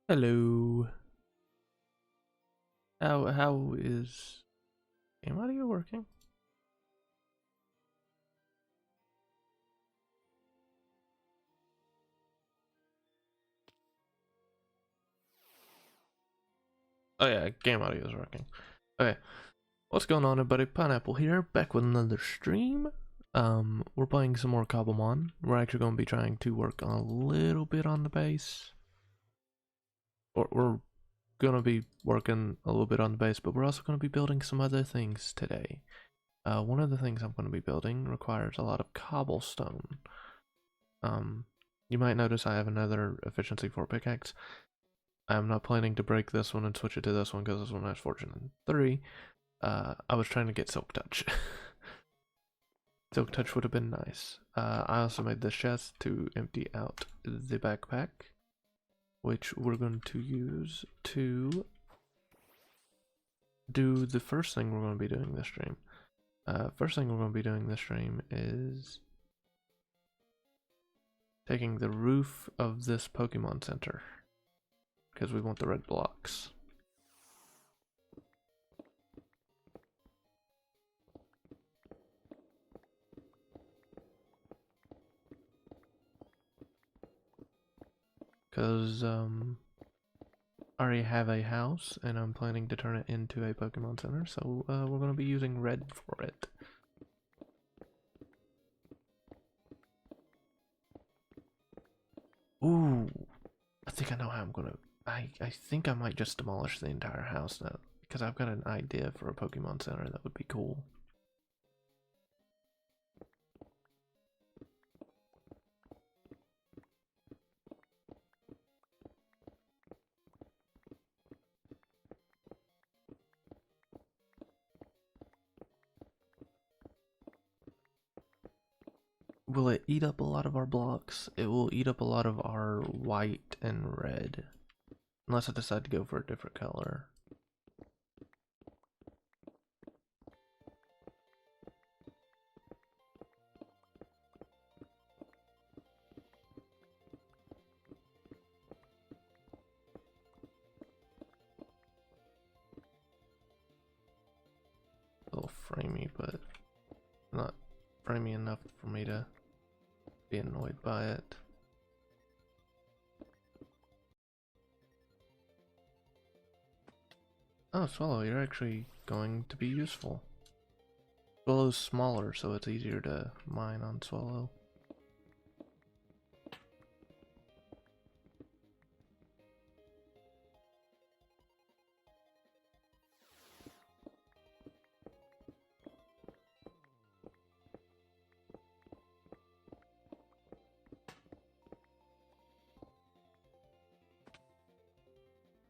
Hello. How is game audio working? Oh yeah, game audio is working. Okay. What's going on everybody? Pineapple here, back with another stream. We're playing some more Cobblemon. We're actually gonna be trying to work on a little bit on the base. Or we're gonna be working a little bit on the base, but we're also gonna be building some other things today. One of the things I'm gonna be building requires a lot of cobblestone. You might notice I have another efficiency 4 pickaxe. I'm not planning to break this one and switch it to this one because this one has Fortune 3. I was trying to get Silk Touch. Silk Touch would have been nice. I also made this chest to empty out the backpack, which we're going to use to do the first thing we're going to be doing this stream. First thing we're going to be doing this stream is taking the roof of this Pokemon Center because we want the red blocks. Because I already have a house and I'm planning to turn it into a Pokemon Center, so we're going to be using red for it. Ooh, I think I know how I'm going to... I think I might just demolish the entire house now, because I've got an idea for a Pokemon Center that would be cool. Will it eat up a lot of our blocks? It will eat up a lot of our white and red. Unless I decide to go for a different color. A little framey, but not framey enough for me to be annoyed by it. Oh, Swallow, you're actually going to be useful. Swallow's smaller, so it's easier to mine on Swallow.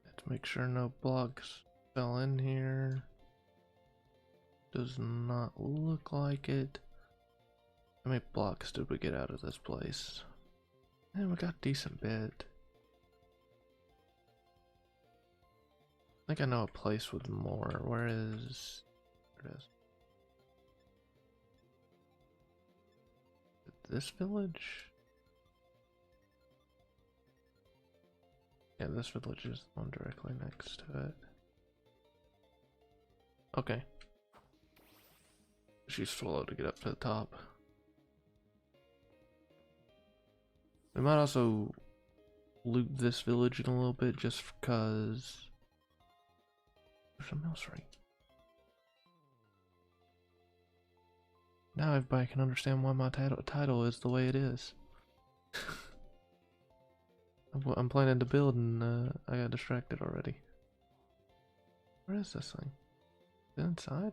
Let's make sure no blocks fell in here. Does not look like it. How many blocks did we get out of this place? And we got a decent bit. I think I know a place with more. Where is... There it is. This village? Yeah, this village is the one directly next to it. Okay. She's slow to get up to the top. We might also loot this village in a little bit just because there's a mill ring. Now everybody can understand why my title is the way it is. I'm planning to build and I got distracted already. Where is this thing? Is it inside?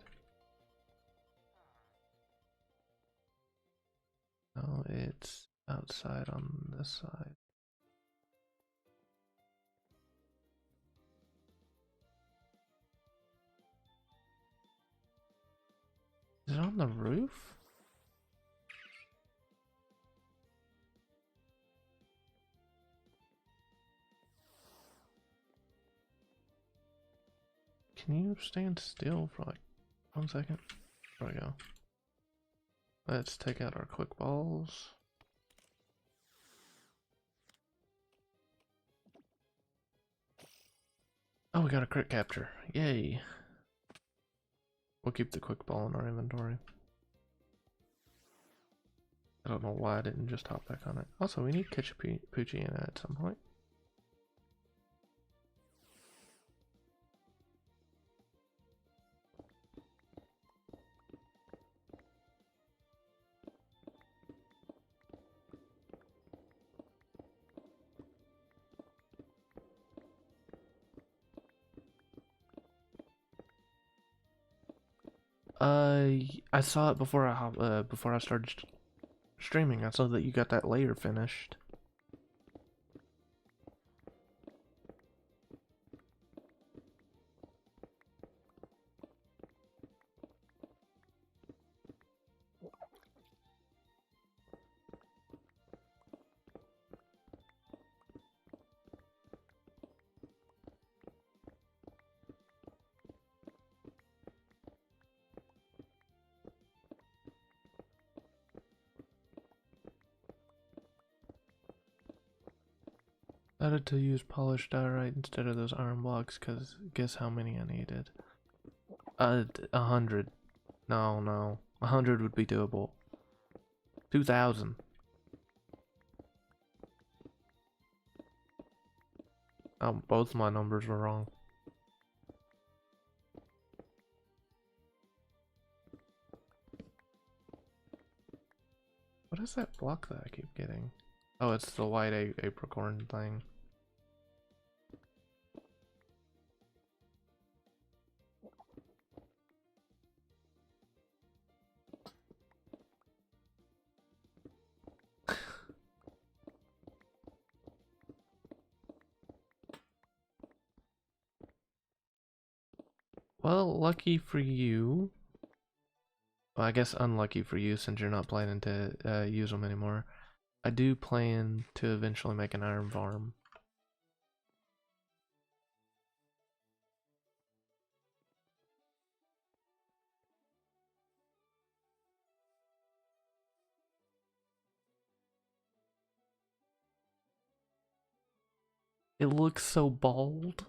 No, it's outside on this side. Is it on the roof? Can you stand still for like 1 second? There we go. Let's take out our quick balls. Oh, we got a crit capture. Yay. We'll keep the quick ball in our inventory. I don't know why I didn't just hop back on it. Also, we need Poochie in it at some point. I saw it before I started streaming. I saw that you got that layer finished. Decided to use polished diorite instead of those iron blocks, cause guess how many I needed? 100. No, 100 would be doable. 2,000. Both my numbers were wrong. What is that block that I keep getting? Oh, it's the white apricorn thing. Well, lucky for you. Well, I guess unlucky for you since you're not planning to use them anymore. I do plan to eventually make an iron farm. It looks so bald.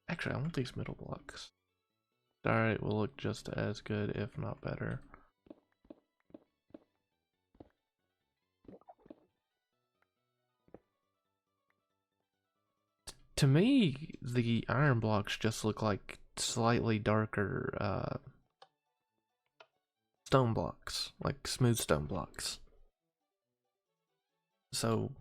Actually, I want these middle blocks. Alright, will look just as good, if not better. To me, the iron blocks just look like slightly darker stone blocks, like smooth stone blocks. So,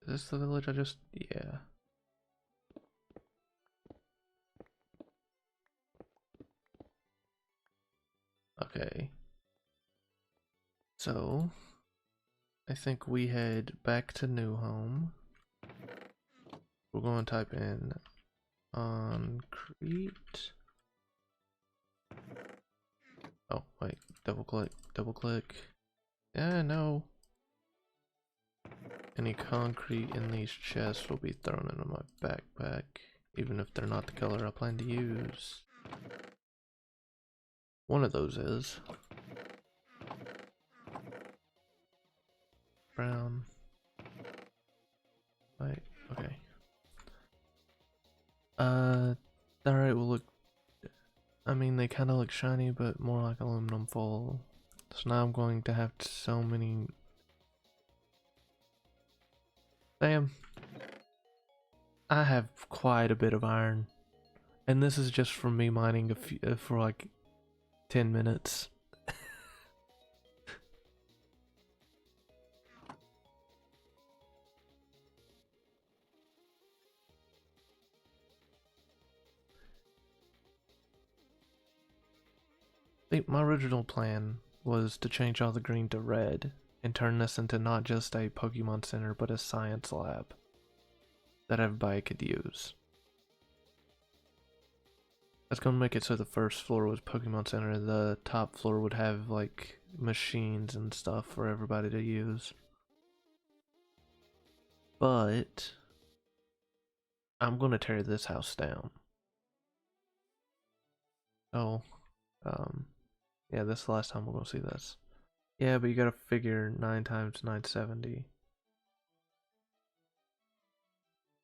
is this the village I just, yeah. Okay. So, I think we head back to New Home. We're going to type in concrete. Oh, wait, double click. Yeah, no. Any concrete in these chests will be thrown into my backpack, even if they're not the color I plan to use. One of those is brown. Right, okay. Alright, well look, I mean they kinda look shiny, but more like aluminum foil. So now I'm going to have so many... Damn. I have quite a bit of iron. And this is just from me mining for like 10 minutes. My original plan was to change all the green to red and turn this into not just a Pokemon Center but a science lab that everybody could use. That's gonna make it so the first floor was Pokemon Center, the top floor would have like machines and stuff for everybody to use. But I'm gonna tear this house down. Oh, um, yeah, this is the last time we're gonna see this. Yeah, but you gotta figure 9 times 970.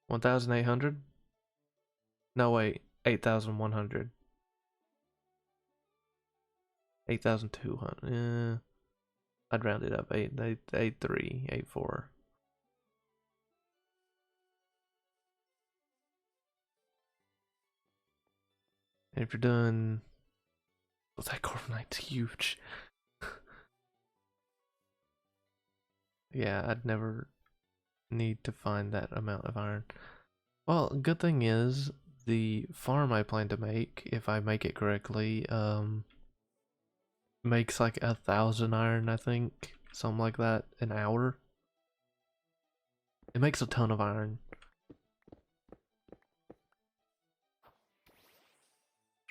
1,800? No, wait, 8,100. 8,200. I'd round it up. 8, 4. And if you're done, oh, that carbonite's huge. Yeah, I'd never need to find that amount of iron. Well, good thing is the farm I plan to make, if I make it correctly, makes like 1,000 iron, I think, something like that, an hour. It makes a ton of iron.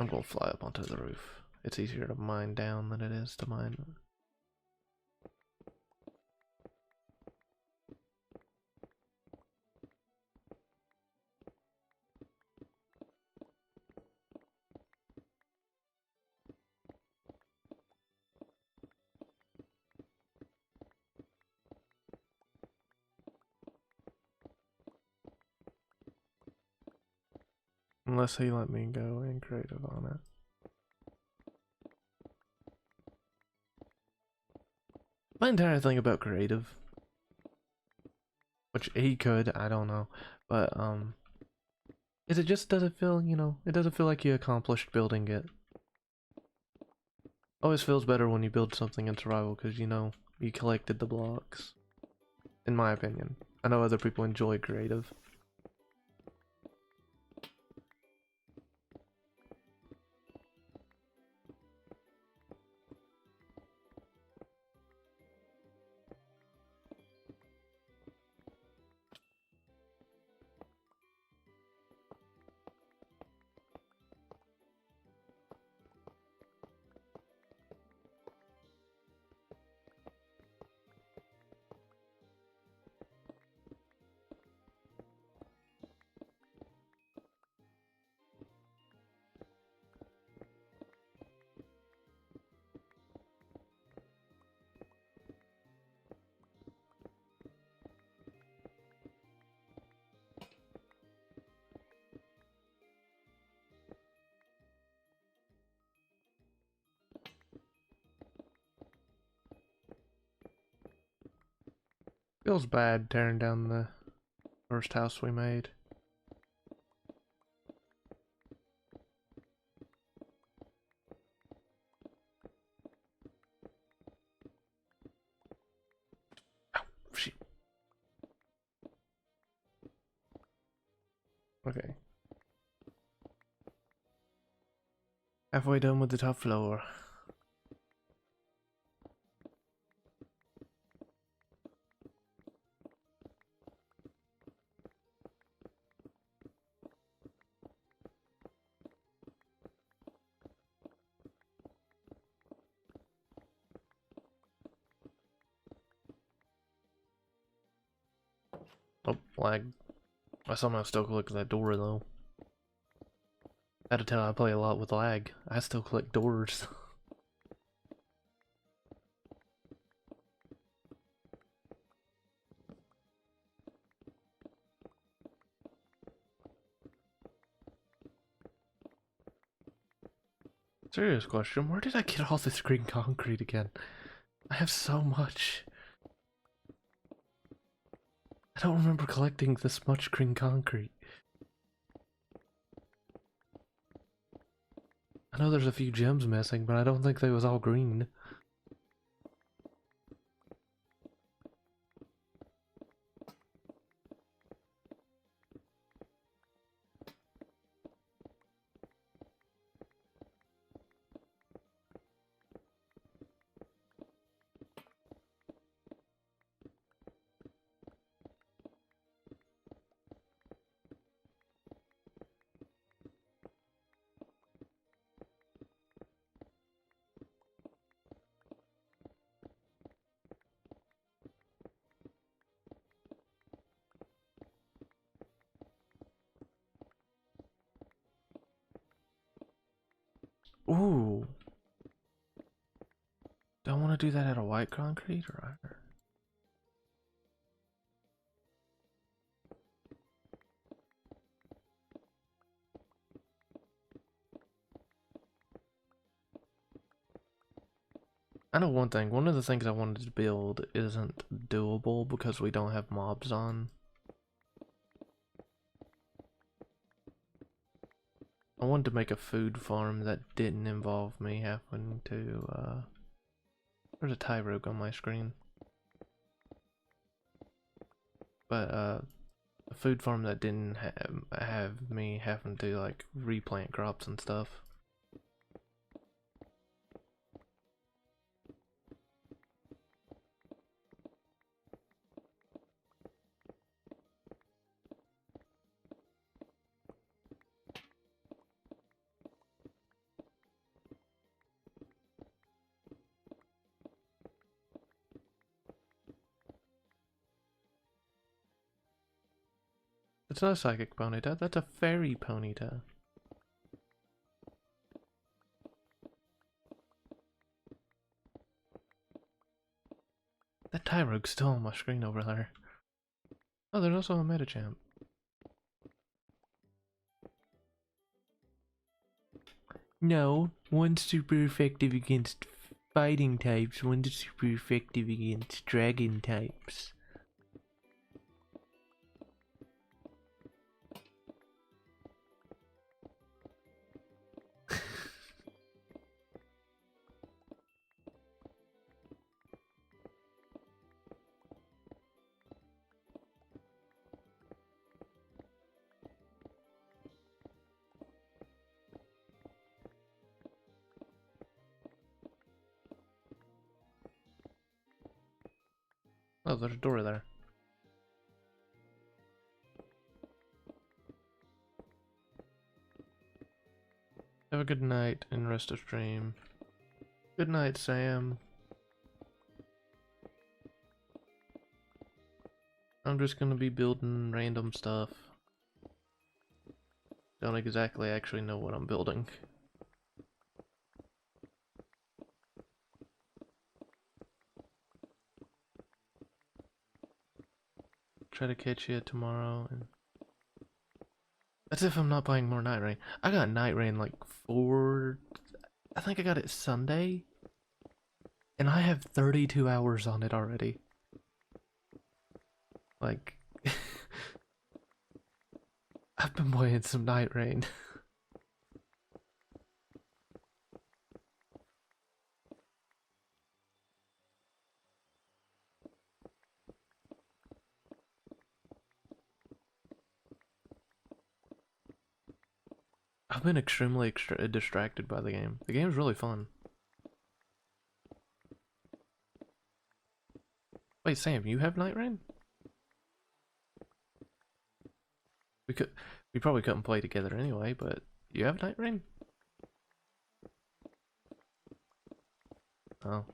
I'm gonna fly up onto the roof. It's easier to mine down than it is to mine. Unless he let me go in creative on it. My entire thing about creative, which he could, I don't know, but is it just doesn't feel, it doesn't feel like you accomplished building it. Always feels better when you build something in survival because you collected the blocks. In my opinion. I know other people enjoy creative. Feels bad tearing down the first house we made. Oh, shit. Okay. Halfway done with the top floor. Oh, lag. I somehow still click that door though. I had to tell I play a lot with lag. I still click doors. Serious question, where did I get all this green concrete again? I have so much. I don't remember collecting this much green concrete. I know there's a few gems missing, but I don't think they was all green. Ooh. Do I want to do that out of white concrete or iron? I know one thing. One of the things I wanted to build isn't doable because we don't have mobs on. I wanted to make a food farm that didn't involve me having to, there's a tie rogue on my screen. But, a food farm that didn't have me having to, like, replant crops and stuff. It's not a psychic ponyta, that's a fairy ponyta. That tie rogue's still on my screen over there. Oh, there's also a Metachamp. No, one's super effective against fighting types, one's super effective against dragon types. Oh, there's a door there. Have a good night and rest of stream. Good night, Sam. I'm just gonna be building random stuff. Don't exactly actually know what I'm building. Try to catch you tomorrow and that's if I'm not playing more Night Rain. I got Night Rain like I think I got it Sunday. And I have 32 hours on it already. Like I've been playing some Night Rain. I've been extremely distracted by the game. The game's really fun. Wait, Sam, you have Night Rain? We probably couldn't play together anyway, but you have Night Rain? Oh.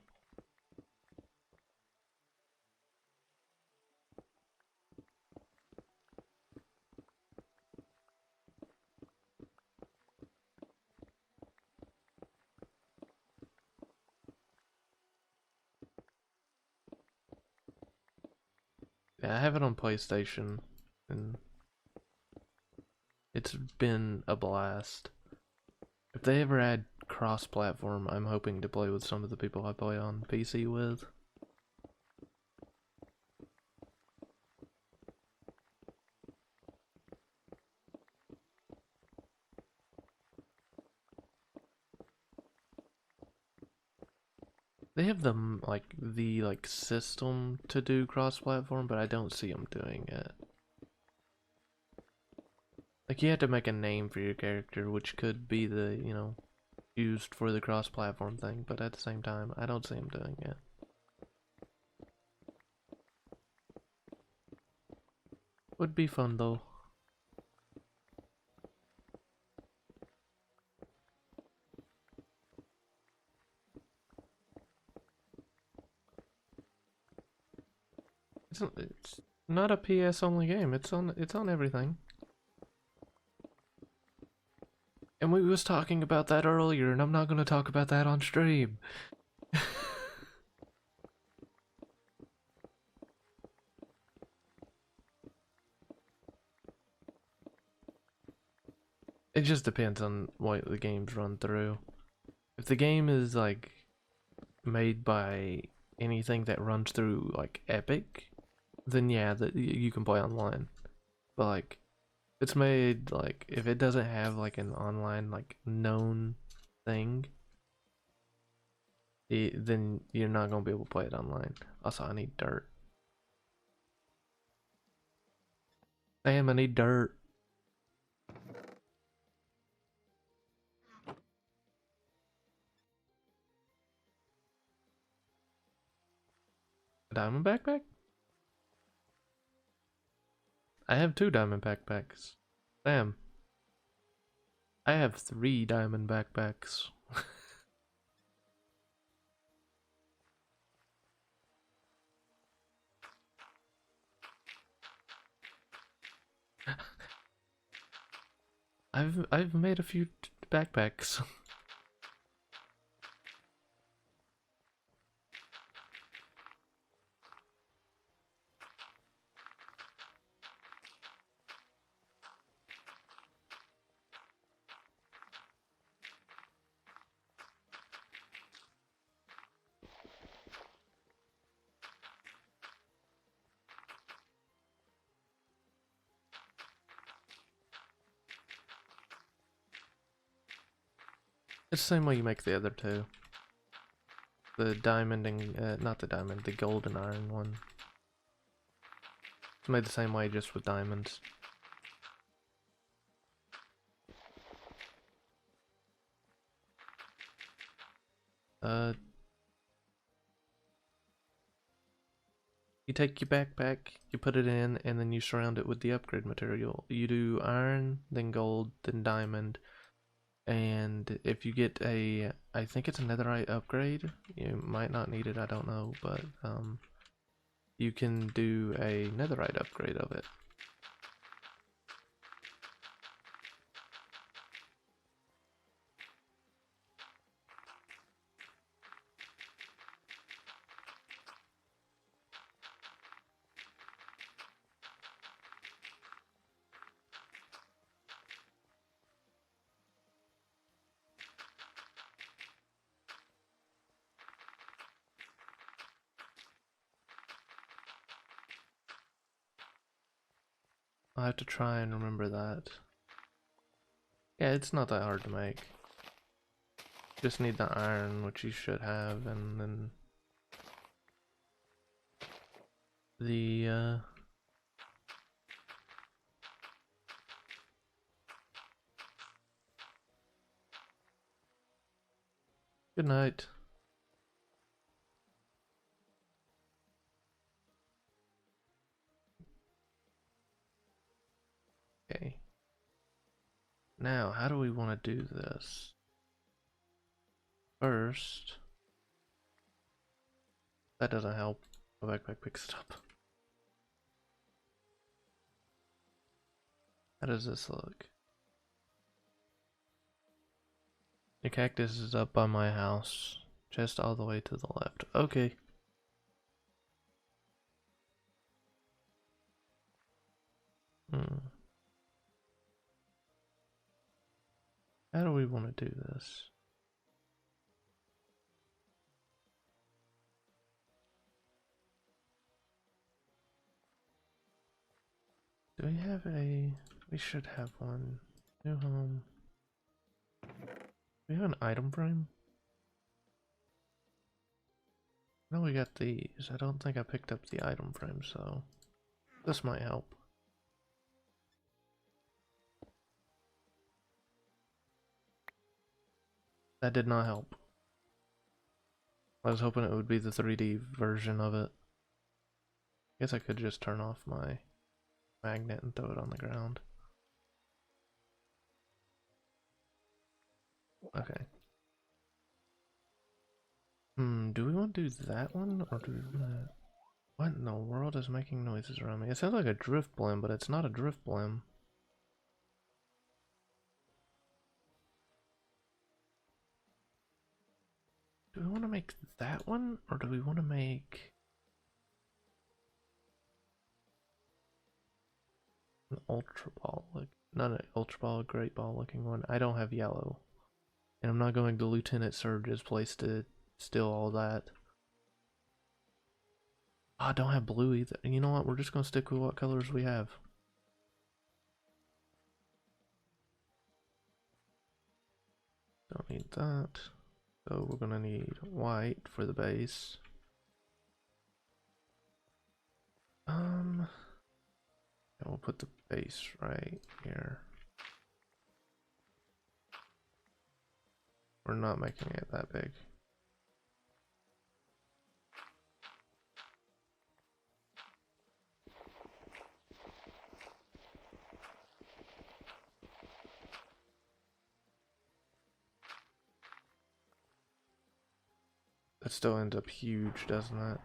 Yeah, I have it on PlayStation, and it's been a blast. If they ever add cross-platform, I'm hoping to play with some of the people I play on PC with. They have the system to do cross-platform, but I don't see them doing it. Like, you have to make a name for your character, which could be the, used for the cross-platform thing, but at the same time, I don't see them doing it. Would be fun, though. It's not a PS only game. It's on everything. And we was talking about that earlier, and I'm not gonna talk about that on stream. It just depends on what the game's run through. If the game is like made by anything that runs through like Epic, then yeah, that you can play online. But like, it's made like if it doesn't have like an online like known thing, then you're not gonna be able to play it online. Also, I need dirt. Damn, I need dirt. A diamond backpack? I have 2 diamond backpacks. Damn. I have 3 diamond backpacks. I've made a few backpacks. It's the same way you make the other 2. The diamond and, not the diamond, the gold and iron one. It's made the same way, just with diamonds. You take your backpack, you put it in, and then you surround it with the upgrade material. You do iron, then gold, then diamond. And if you get a, I think it's a netherite upgrade, you might not need it, I don't know, but you can do a netherite upgrade of it. I'll have to try and remember that. Yeah, it's not that hard to make. Just need the iron, which you should have, and then the good night. Okay. Now, how do we want to do this? First, that doesn't help. My backpack picks it up. How does this look? The cactus is up by my house, just all the way to the left. Okay. How do we want to do this? Do we have a... We should have one. New home. Do we have an item frame? No, we got these. I don't think I picked up the item frame, so this might help. That did not help. I was hoping it would be the 3D version of it. Guess I could just turn off my magnet and throw it on the ground. Okay. Do we want to do that one, or do we want to... What in the world is making noises around me? It sounds like a drift blim, but it's not a drift blim. to make that one, or do we want to make an ultra ball? Like, not an ultra ball, a great ball looking one. I don't have yellow, and I'm not going to Lieutenant Surge's place to steal all that. Oh, I don't have blue either. You know what? We're just going to stick with what colors we have. Don't need that. So we're going to need white for the base. And we'll put the base right here. We're not making it that big. That still ends up huge, doesn't it?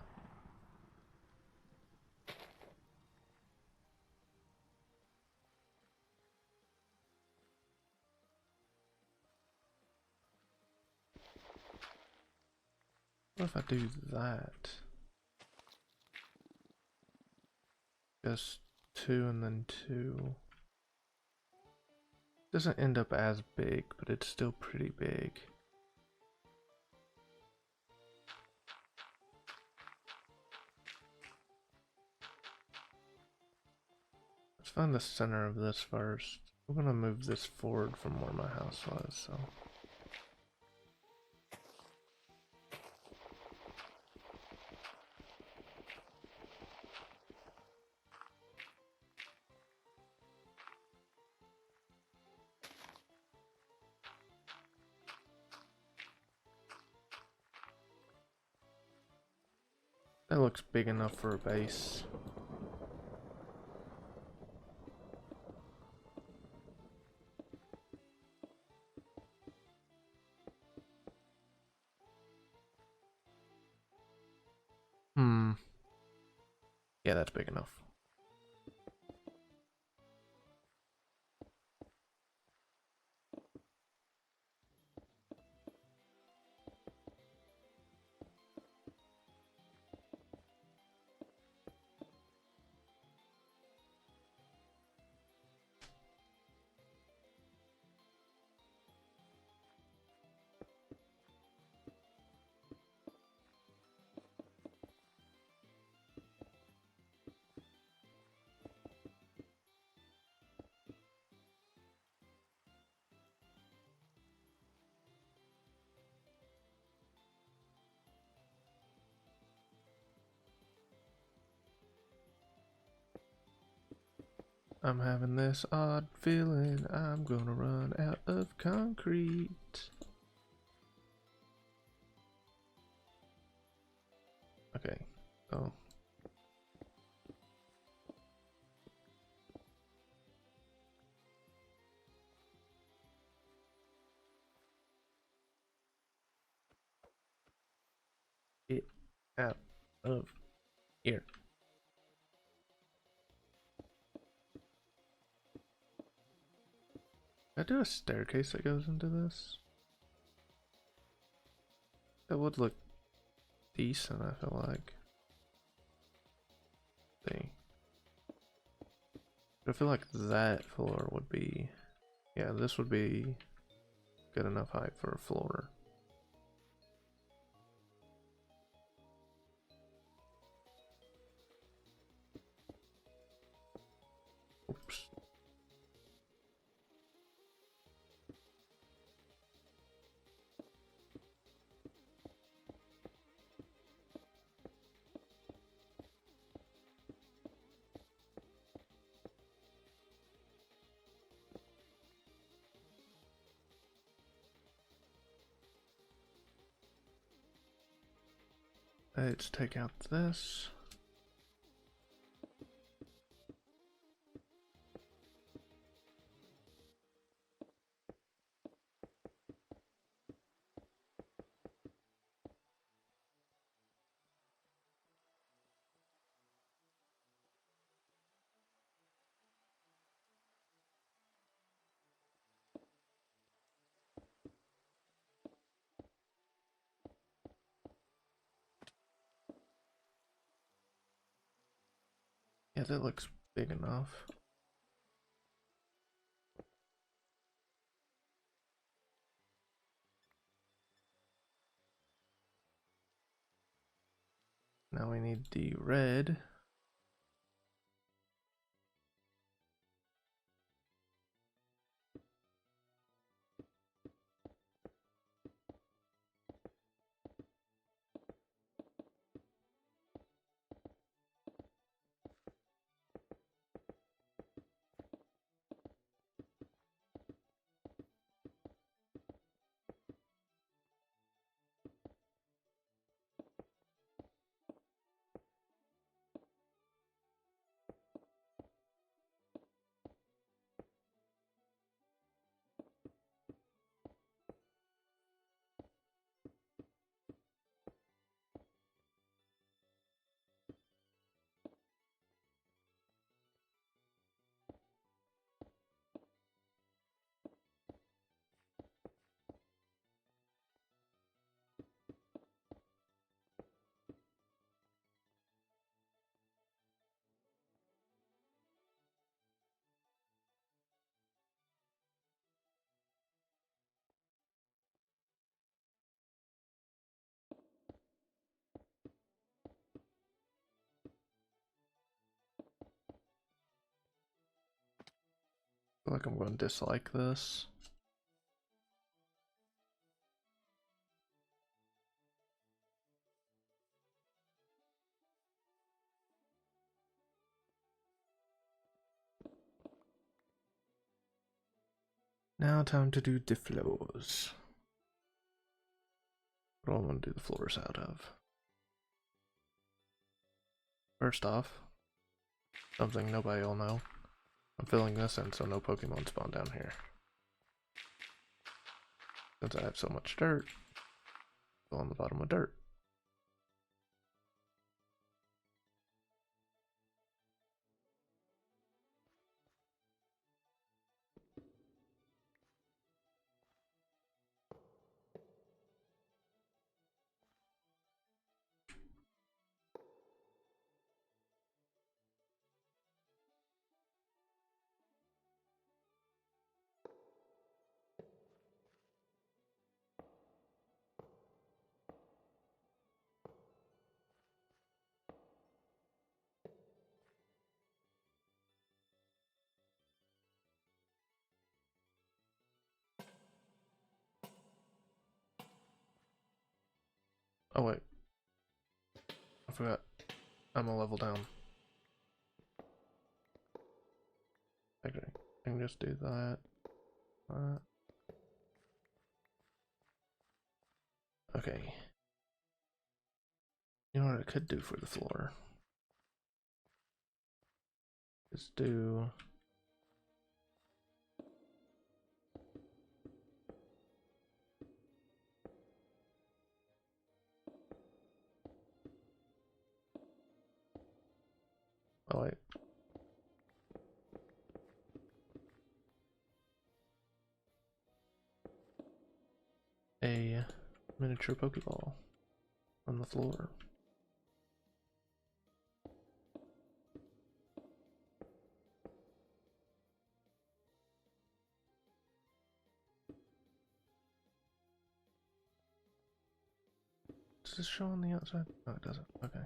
What if I do that? Just 2 and then 2. Doesn't end up as big, but it's still pretty big. Let's find the center of this first. I'm gonna move this forward from where my house was, so. That looks big enough for a base. Yeah, that's big enough. I'm having this odd feeling I'm gonna run out of concrete. Okay, so get out of here. Can I do a staircase that goes into this? That would look decent, I feel like. See. But I feel like that floor would be... Yeah, this would be good enough height for a floor. Oops. Let's take out this. Yeah, that looks big enough. Now we need the red. I feel like I'm going to dislike this. Now time to do the floors. What do I want to do the floors out of? First off, something nobody will know. I'm filling this in so no Pokemon spawn down here. Since I have so much dirt, fill on the bottom with dirt. Oh wait, I forgot. I'm a level down. Okay, I can just do that. Okay. You know what I could do for the floor? Is do... Oh wait. A miniature Pokeball on the floor. Does this show on the outside? No, it doesn't. Okay.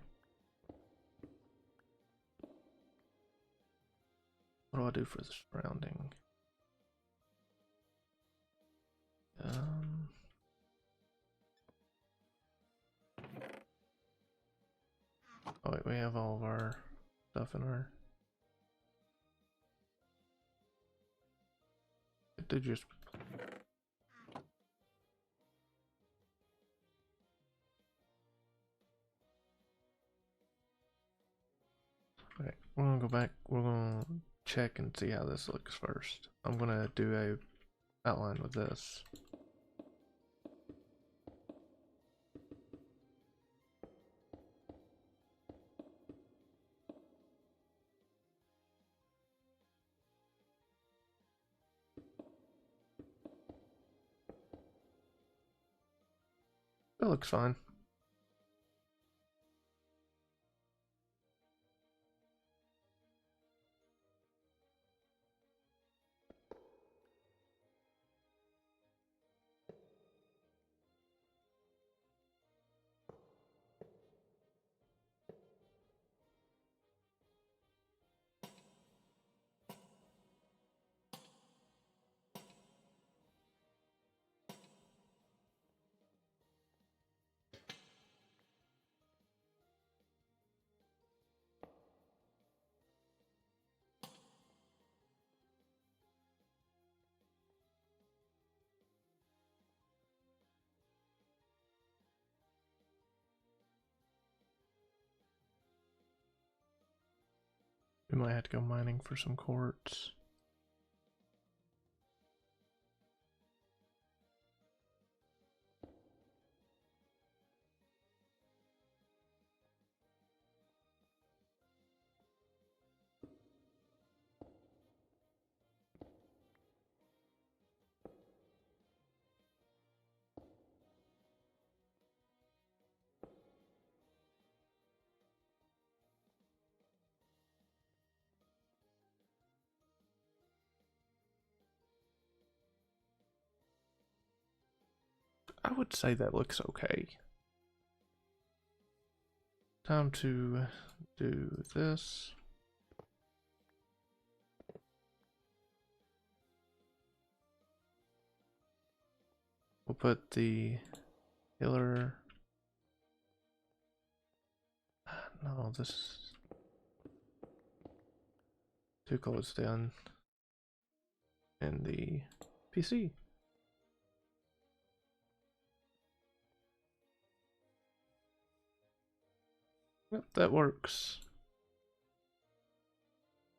What do I do for the surrounding? Oh wait, we have all of our stuff in our... It did just... Okay, we're gonna go back. We're gonna check and see how this looks first. I'm gonna do a outline with this. That looks fine. We might have to go mining for some quartz. I would say that looks okay. Time to do this. We'll put the healer. No, this too close down in the PC. Yep, that works.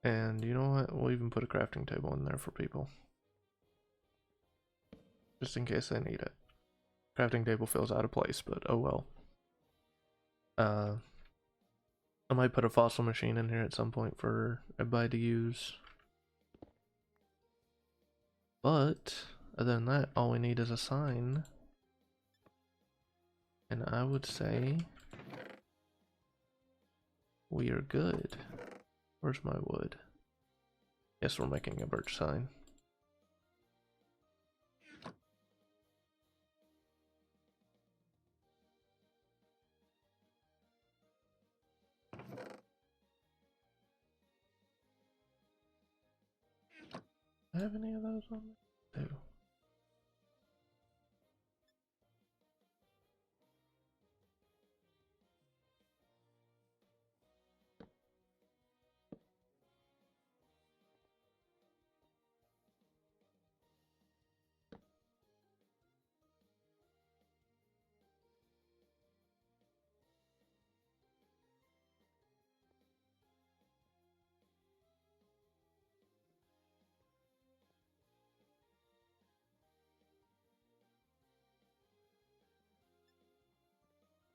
And you know what? We'll even put a crafting table in there for people. Just in case they need it. Crafting table feels out of place, but oh well. I might put a fossil machine in here at some point for everybody to use. But other than that, all we need is a sign. And I would say we are good. Where's my wood? Yes, we're making a birch sign. Do I have any of those on me? No.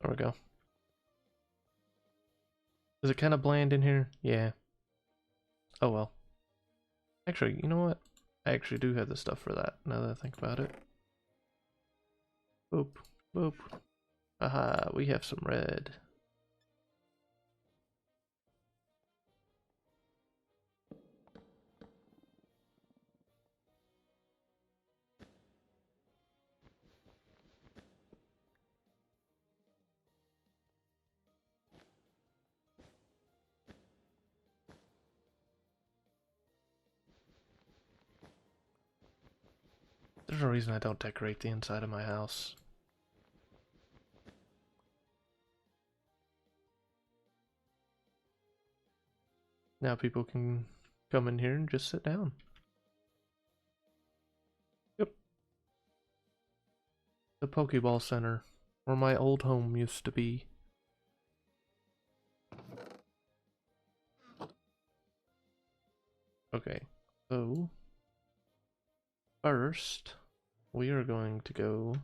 There we go. Is it kind of bland in here? Yeah. Oh well. Actually, you know what? I actually do have the stuff for that, now that I think about it. Boop, boop. Aha, we have some red. There's a reason I don't decorate the inside of my house. Now people can come in here and just sit down. Yep. The Pokeball Center, where my old home used to be. Okay, so first we are going to go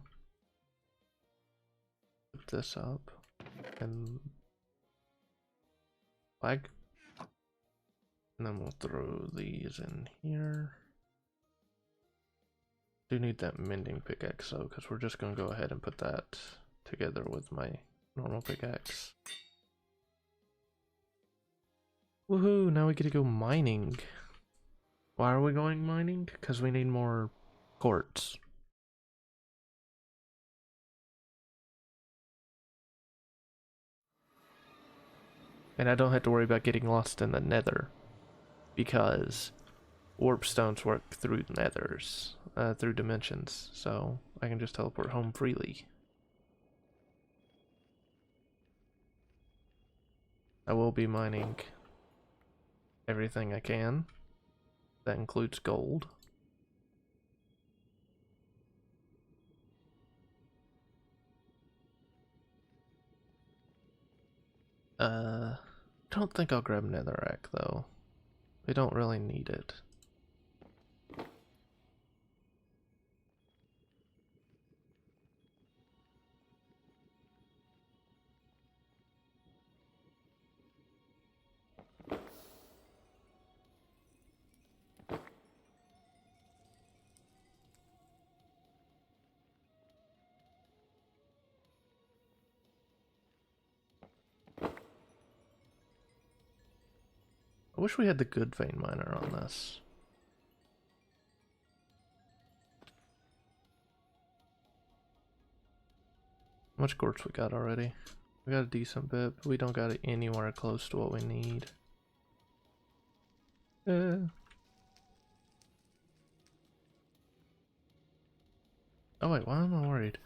put this up and flag. And then we'll throw these in here. Do need that mending pickaxe though, because we're just going to go ahead and put that together with my normal pickaxe. Woohoo, now we get to go mining. Why are we going mining? Because we need more quartz. And I don't have to worry about getting lost in the nether, because warp stones work through nethers, through dimensions, so I can just teleport home freely. I will be mining everything I can. That includes gold. Don't think I'll grab netherrack though. We don't really need it. I wish we had the good vein miner on this. How much quartz we got already? We got a decent bit, but we don't got it anywhere close to what we need. Oh wait, why am I worried?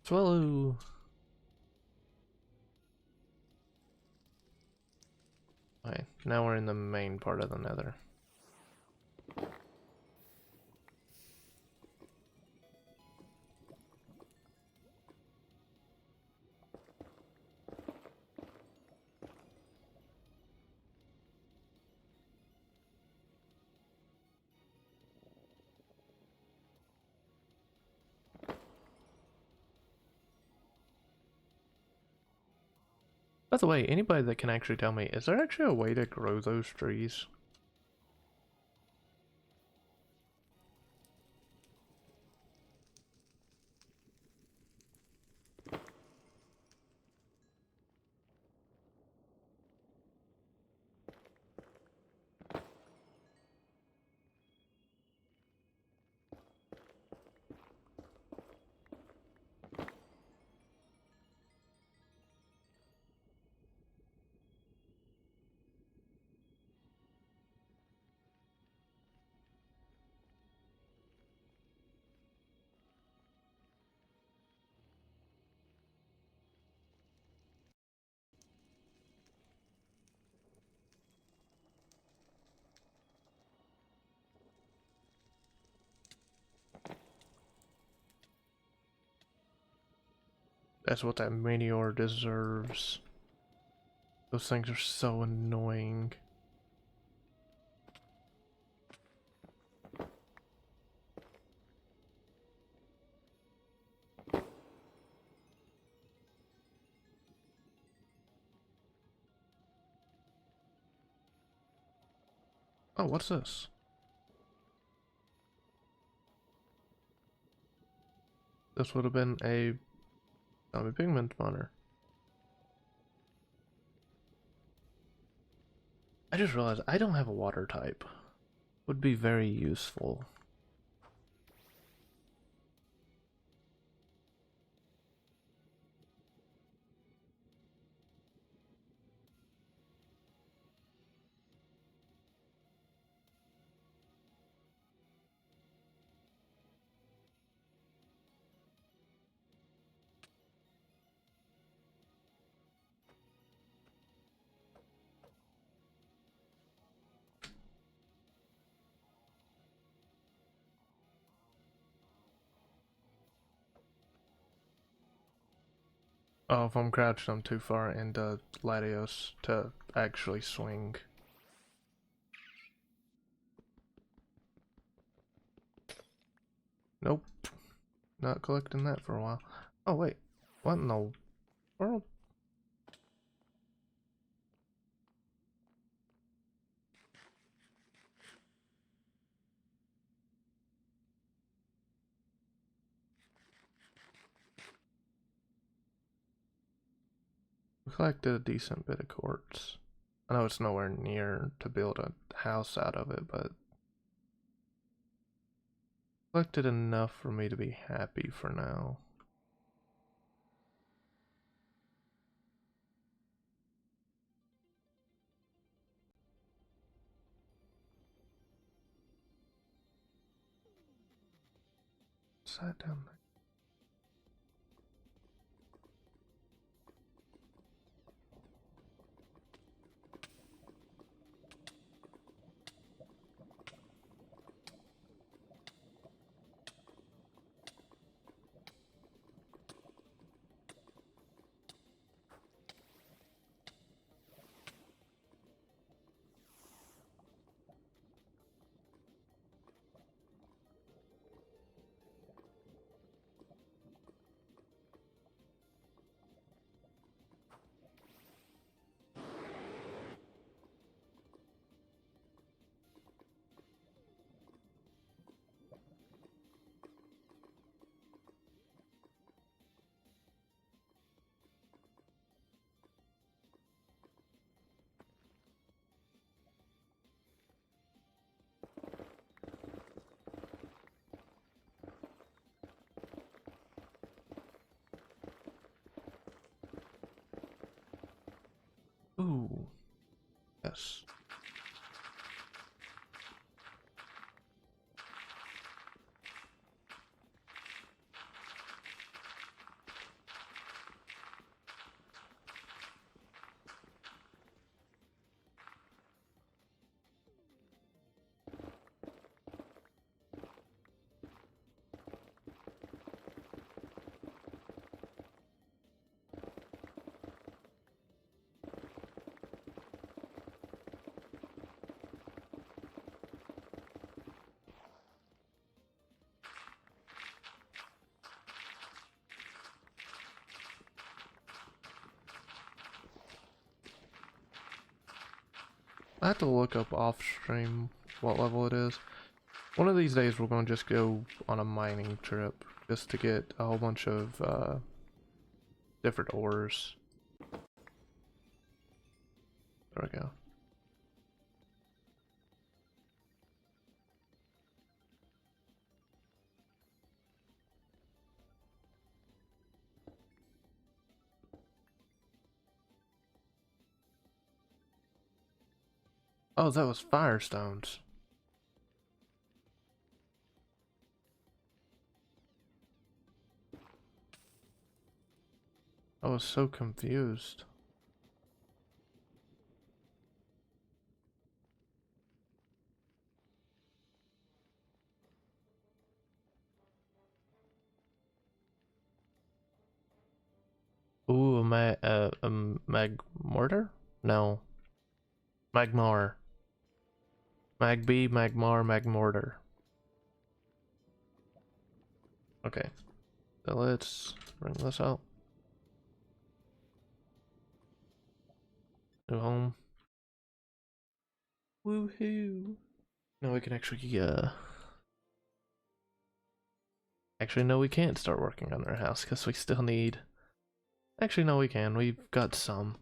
Swallow! Okay, now we're in the main part of the nether. By the way, anybody that can actually tell me, is there actually a way to grow those trees? That's what that meteor deserves. Those things are so annoying. Oh, what's this? This would have been a pigment miner. I just realized I don't have a water type. Would be very useful. Oh, if I'm crouched, I'm too far into Latios to actually swing. Nope. Not collecting that for a while. Oh, wait. What in the world? We collected a decent bit of quartz. I know it's nowhere near to build a house out of it, but collected enough for me to be happy for now. What's that down there? Ooh. Yes. I have to look up off stream what level it is. One of these days we're going to just go on a mining trip just to get a whole bunch of different ores. There we go. Oh, that was firestones. I was so confused. Ooh, a mag mortar? No. Magmar. Magby, Magmar, Magmortar. Okay. So let's bring this out. New home. Woohoo! Now we can actually no we can't start working on our house because we still need. Actually no we can. We've got some.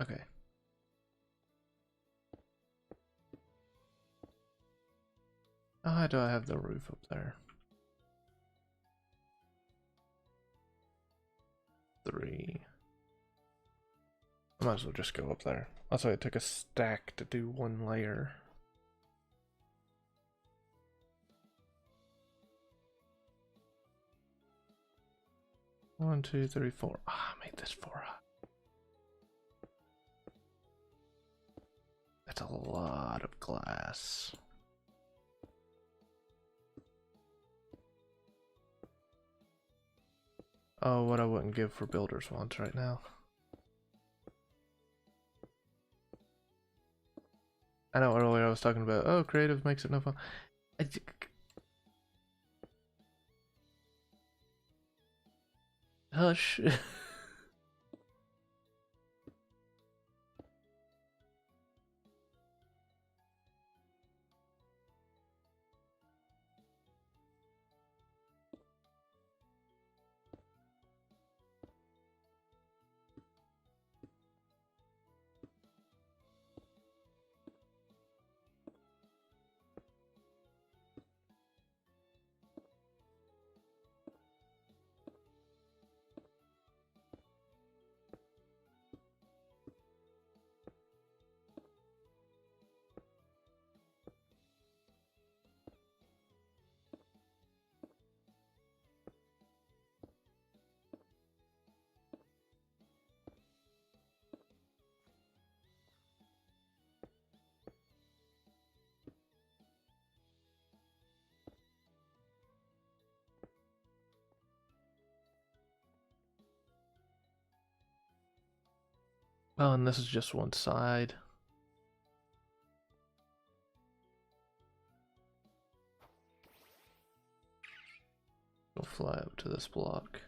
Okay. How do I have the roof up there? 3. I might as well just go up there. Also, it took a stack to do 1 layer. One, two, three, 4. Ah, I made this 4. That's a lot of glass. Oh, what I wouldn't give for builders wands right now. I know earlier I was talking about, oh, creative makes it no fun. Hush. Oh, and this is just one side. We'll fly up to this block.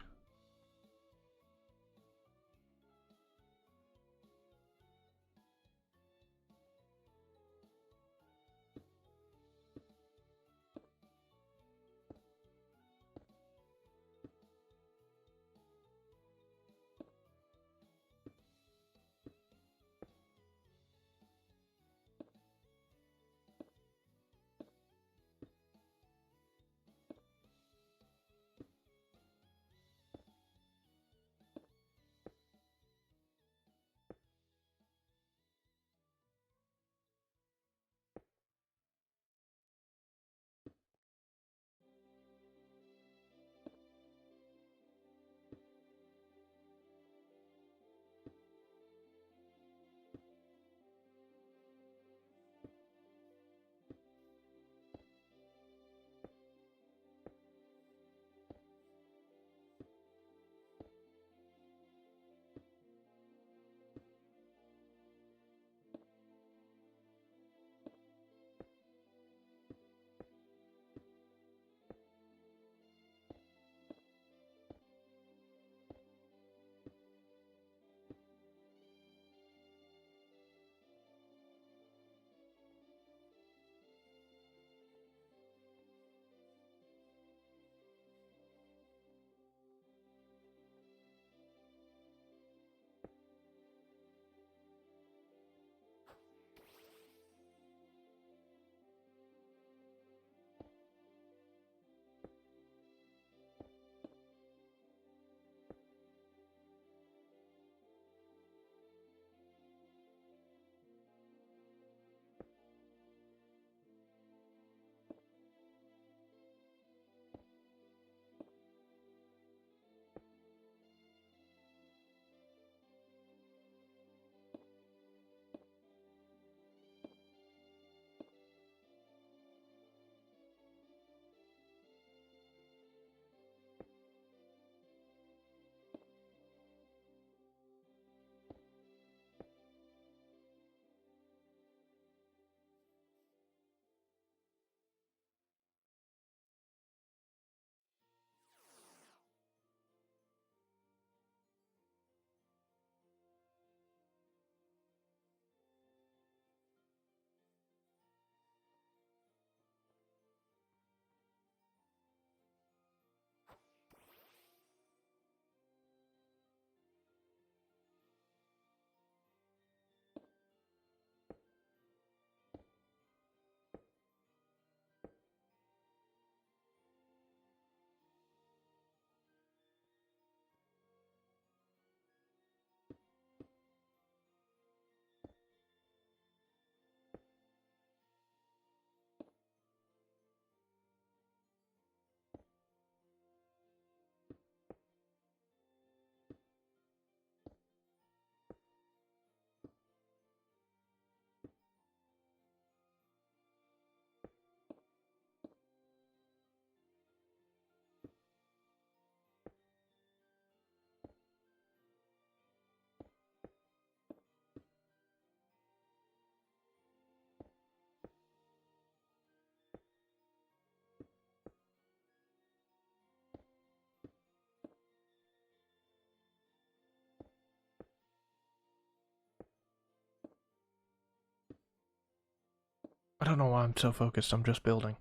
I don't know why I'm so focused, I'm just building.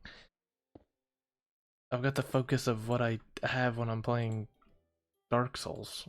I've got the focus of what I have when I'm playing Dark Souls.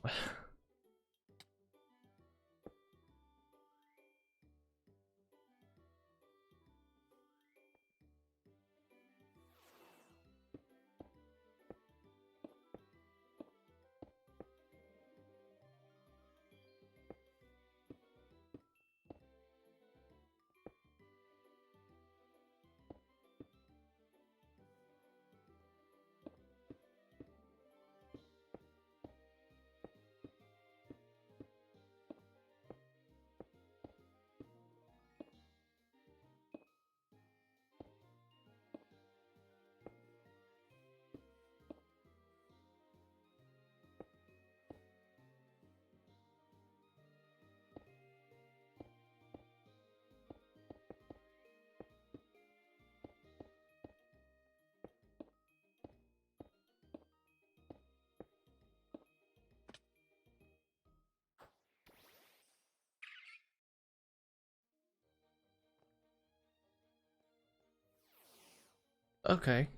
Okay.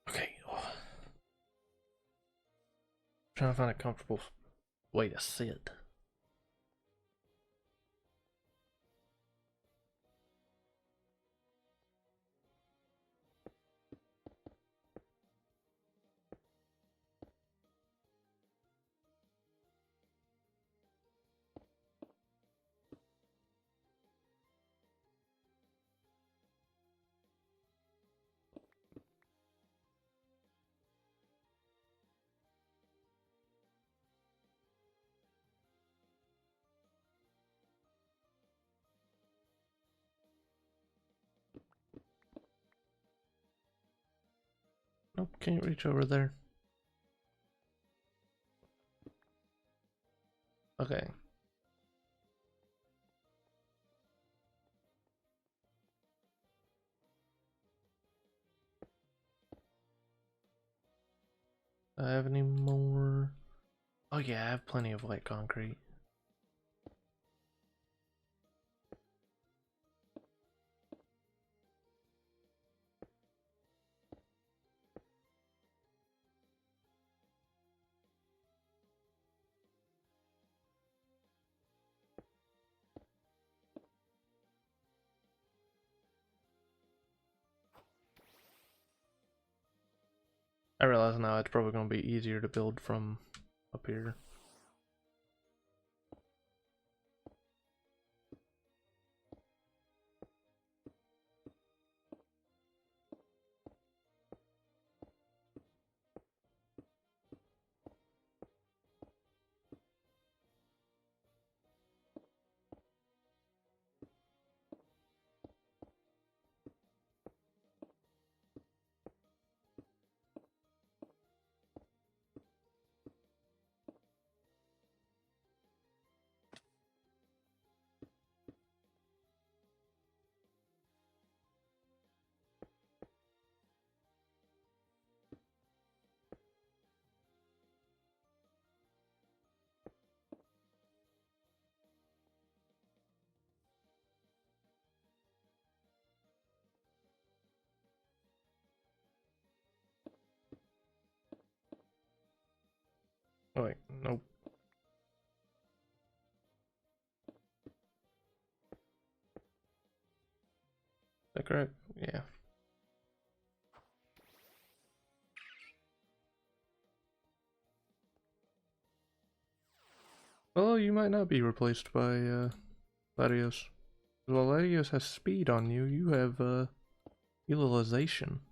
Okay. Trying to find a comfortable way to sit. Nope, can't reach over there. Okay. Do I have any more? Oh yeah, I have plenty of white concrete. I realize now it's probably going to be easier to build from up here. Oh wait, nope. Is that correct? Yeah. Well, you might not be replaced by Latios. Well, Latios has speed on you. You have utilization.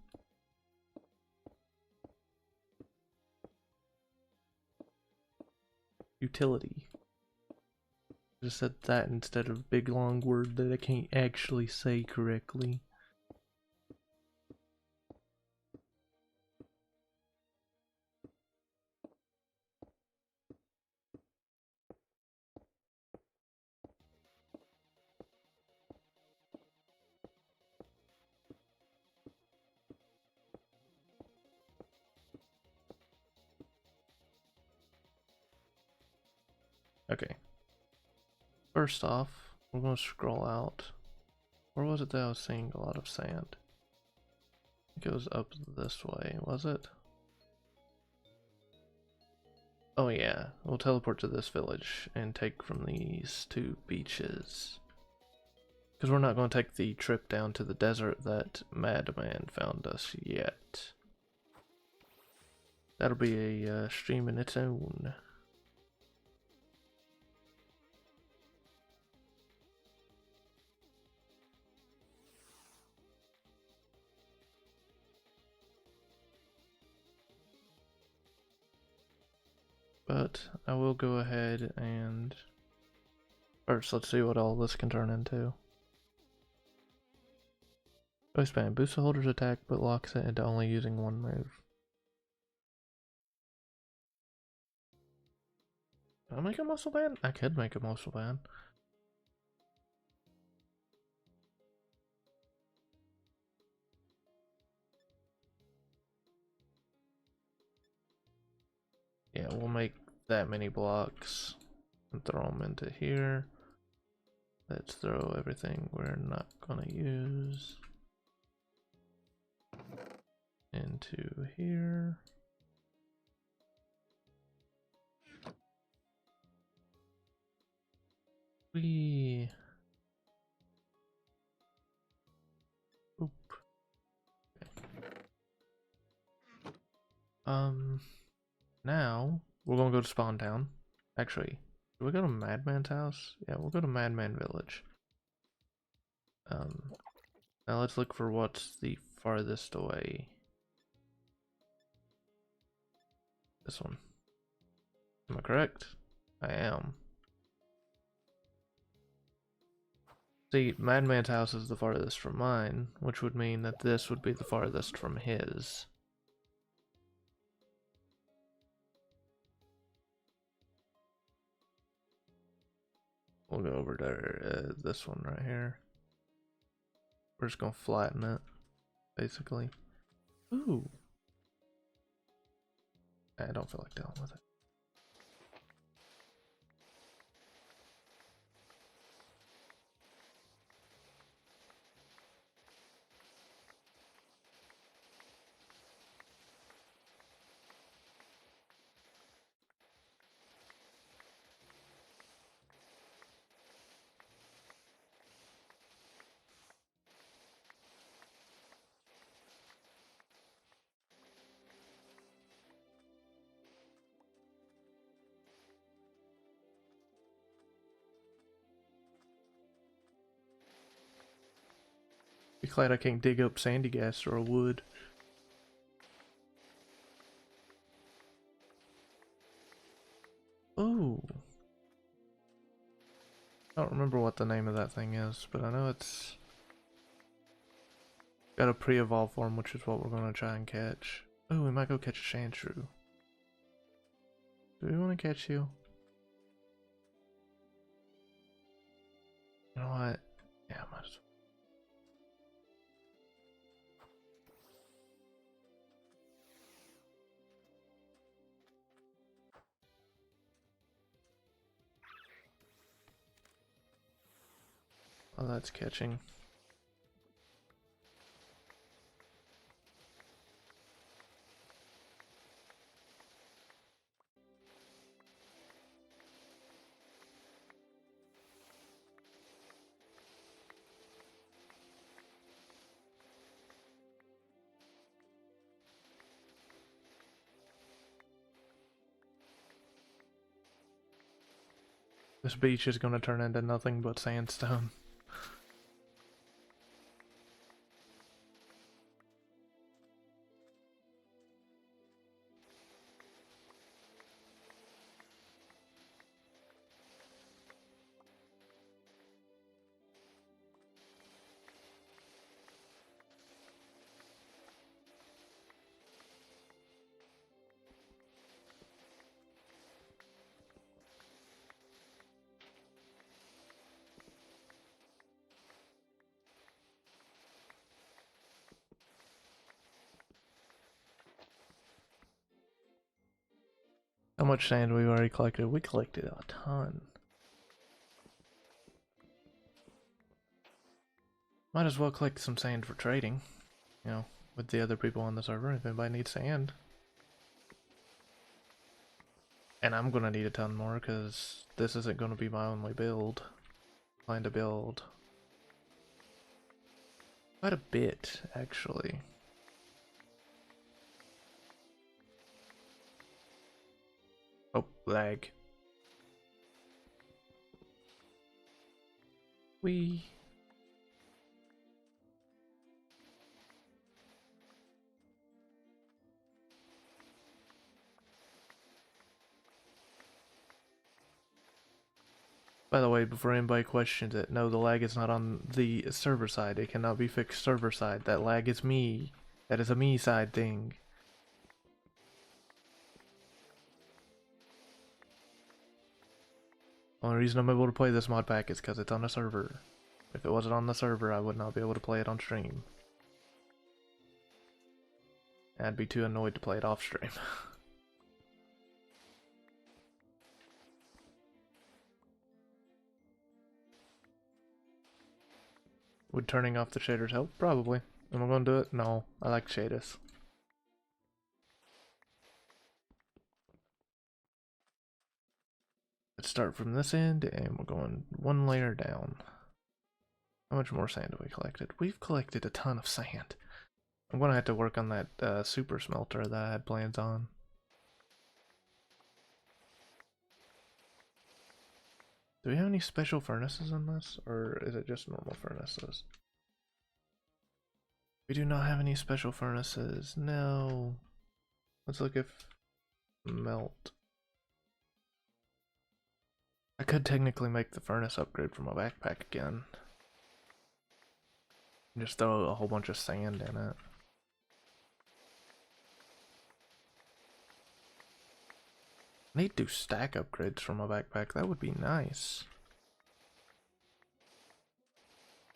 Utility. Just said that instead of big long word that I can't actually say correctly. Okay. First off, we're going to scroll out. Where was it that I was seeing a lot of sand? It goes up this way, was it? Oh yeah, we'll teleport to this village and take from these two beaches. Because we're not going to take the trip down to the desert that Madman found us yet. That'll be a stream in its own. But I will go ahead and first let's see what all this can turn into. Waistband boosts the holder's attack but locks it into only using one move. Can I make a muscle band? I could make a muscle band. Yeah, we'll make that many blocks and throw them into here. Let's throw everything we're not gonna use into here. We oop. Okay. Now we're gonna go to Spawn Town. Actually, do we go to Madman's house? Yeah, we'll go to Madman Village. Now let's look for what's the farthest away. This one. Am I correct? I am. See, Madman's house is the farthest from mine, which would mean that this would be the farthest from his. We'll go over to this one right here. We're just gonna flatten it, basically. Ooh. I don't feel like dealing with it. Be glad I can't dig up sandy gas or wood. Ooh. I don't remember what the name of that thing is, but I know it's got a pre-evolved form, which is what we're gonna try and catch. Oh, we might go catch a Sandshrew. Do we want to catch you? You know what? Yeah, I might as well. Oh, that's catching. This beach is gonna turn into nothing but sandstone. How much sand we've already collected? We collected a ton. Might as well collect some sand for trading, you know, with the other people on the server if anybody needs sand. And I'm gonna need a ton more because this isn't gonna be my only build. I plan to build quite a bit, actually. Oh, lag. Wee. By the way, before anybody questions it, no, the lag is not on the server side. It cannot be fixed server side. That lag is me. That is a me side thing. Only reason I'm able to play this mod pack is because it's on a server. If it wasn't on the server, I would not be able to play it on stream. I'd be too annoyed to play it off stream. Would turning off the shaders help? Probably. Am I gonna do it? No. I like shaders. Let's start from this end, and we're going one layer down. How much more sand have we collected? We've collected a ton of sand. I'm gonna have to work on that super smelter that I had plans on. Do we have any special furnaces in this, or is it just normal furnaces? We do not have any special furnaces. No. Let's look if melt. I could technically make the furnace upgrade for my backpack again. Just throw a whole bunch of sand in it. I need to do stack upgrades for my backpack. That would be nice.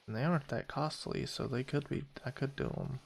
And they aren't that costly, so they could be. I could do them.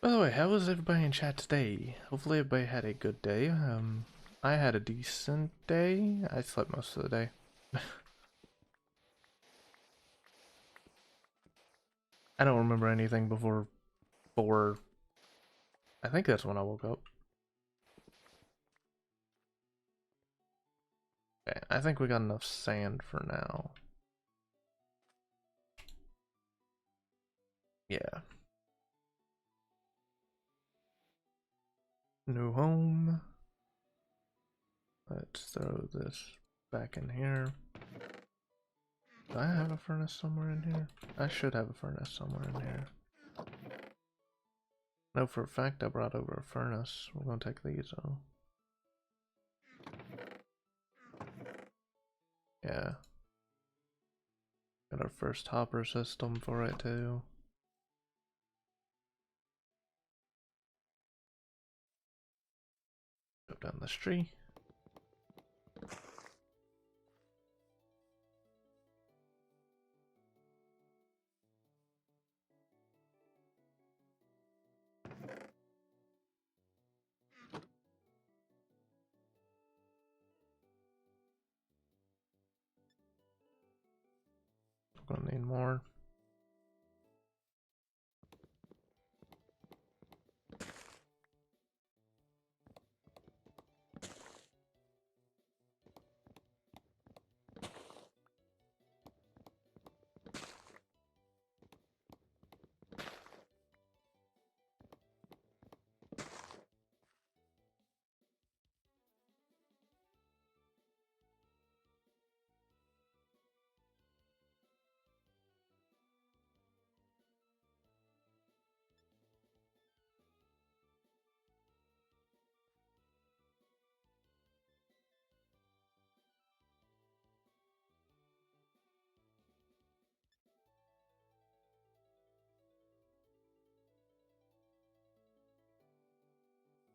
By the way, how was everybody in chat today? Hopefully everybody had a good day. I had a decent day. I slept most of the day. I don't remember anything before 4. I think that's when I woke up. Okay, I think we got enough sand for now. Yeah. New home. Let's throw this back in here. Do I have a furnace somewhere in here? I should have a furnace somewhere in here. No, for a fact I brought over a furnace. We're gonna take these though. Yeah. Got our first hopper system for it too. Go down this tree. We're gonna need more.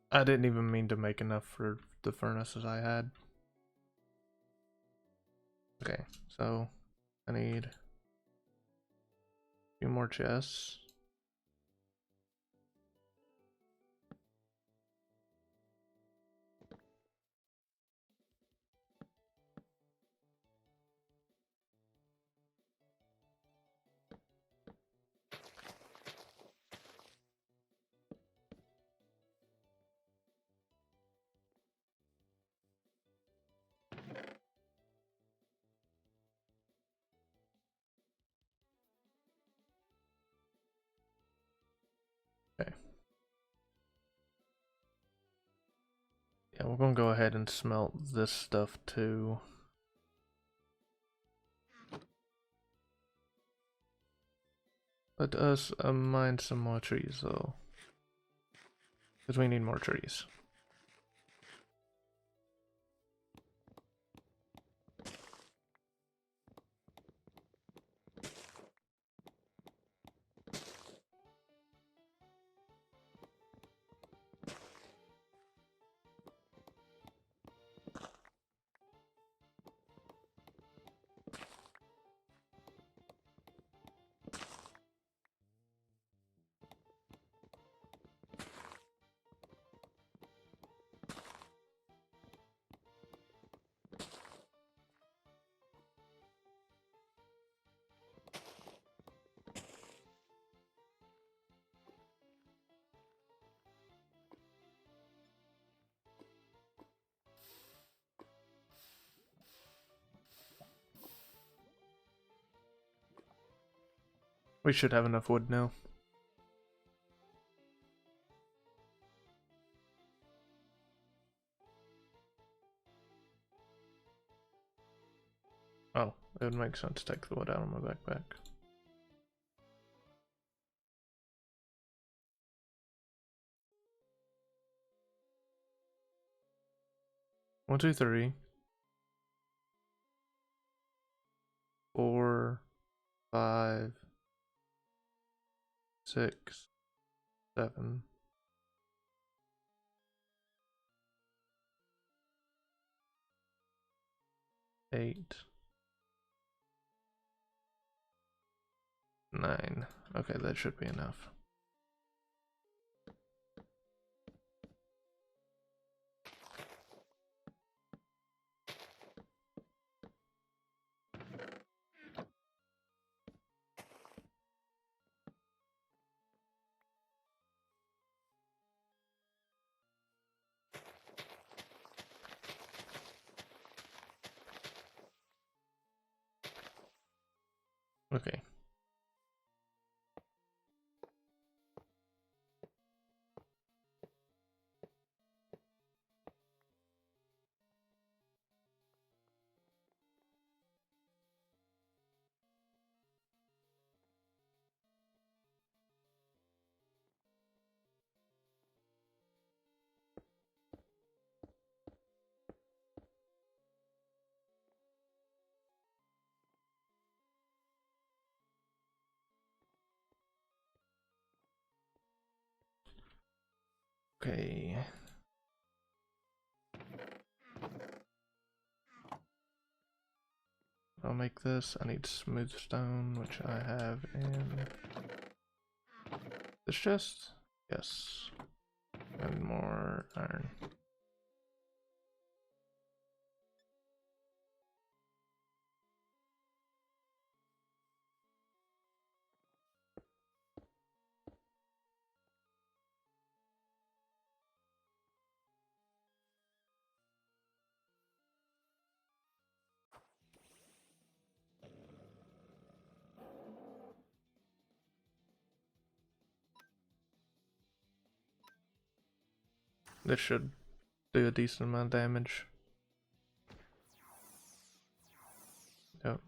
I didn't even mean to make enough for the furnaces I had. Okay, so I need a few more chests. Yeah, we're gonna go ahead and smelt this stuff too. Let us mine some more trees though. Because we need more trees. We should have enough wood now. Oh, it would make sense to take the wood out of my backpack. One, two, three, 4, 5, 6, 7, 8, 9. Okay, that should be enough. Okay. Okay. I'll make this. I need smooth stone, which I have in this chest. Yes. And more iron. This should do a decent amount of damage. Yep.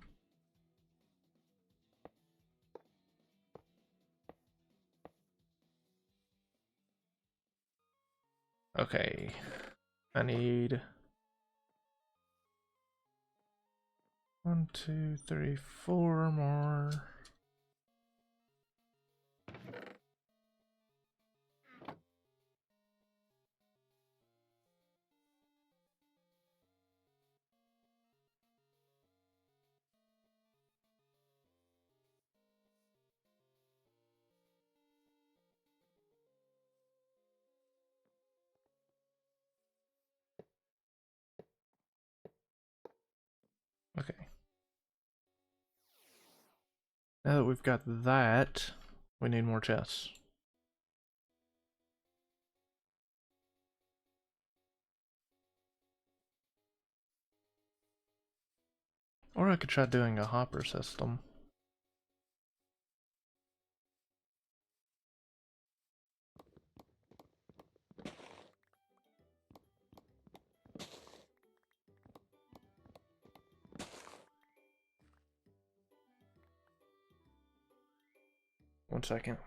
Okay. I need 1, 2, 3, 4 more. Okay. Now that we've got that, we need more chests. Or I could try doing a hopper system. 1 second.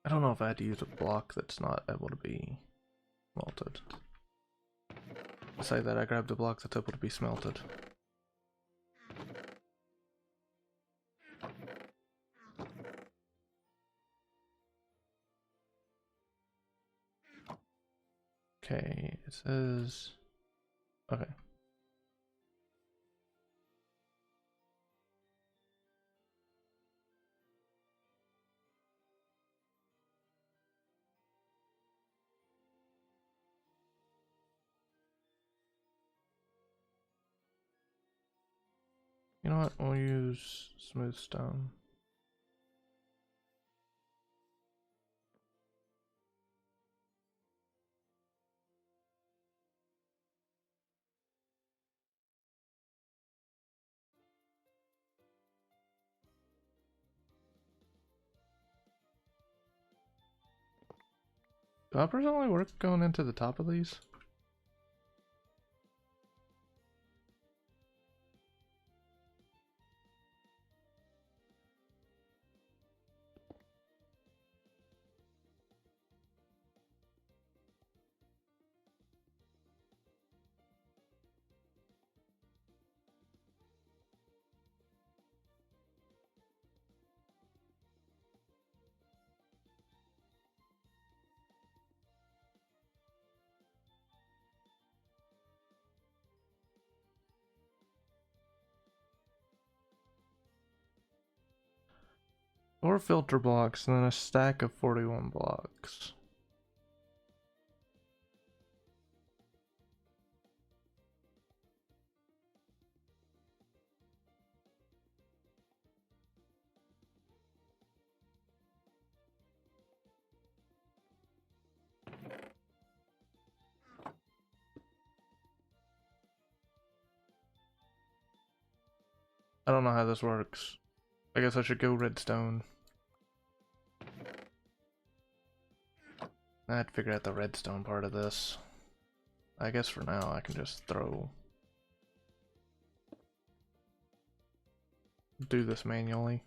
I don't know if I had to use a block that's not able to be smelted. To say that I grabbed a block that's able to be smelted. Okay, it says... Okay. You know what? We'll use smooth stone. Do uppers only work going into the top of these? Or filter blocks, and then a stack of 41 blocks. I don't know how this works. I guess I should go redstone. I had to figure out the redstone part of this. I guess for now I can just do this manually.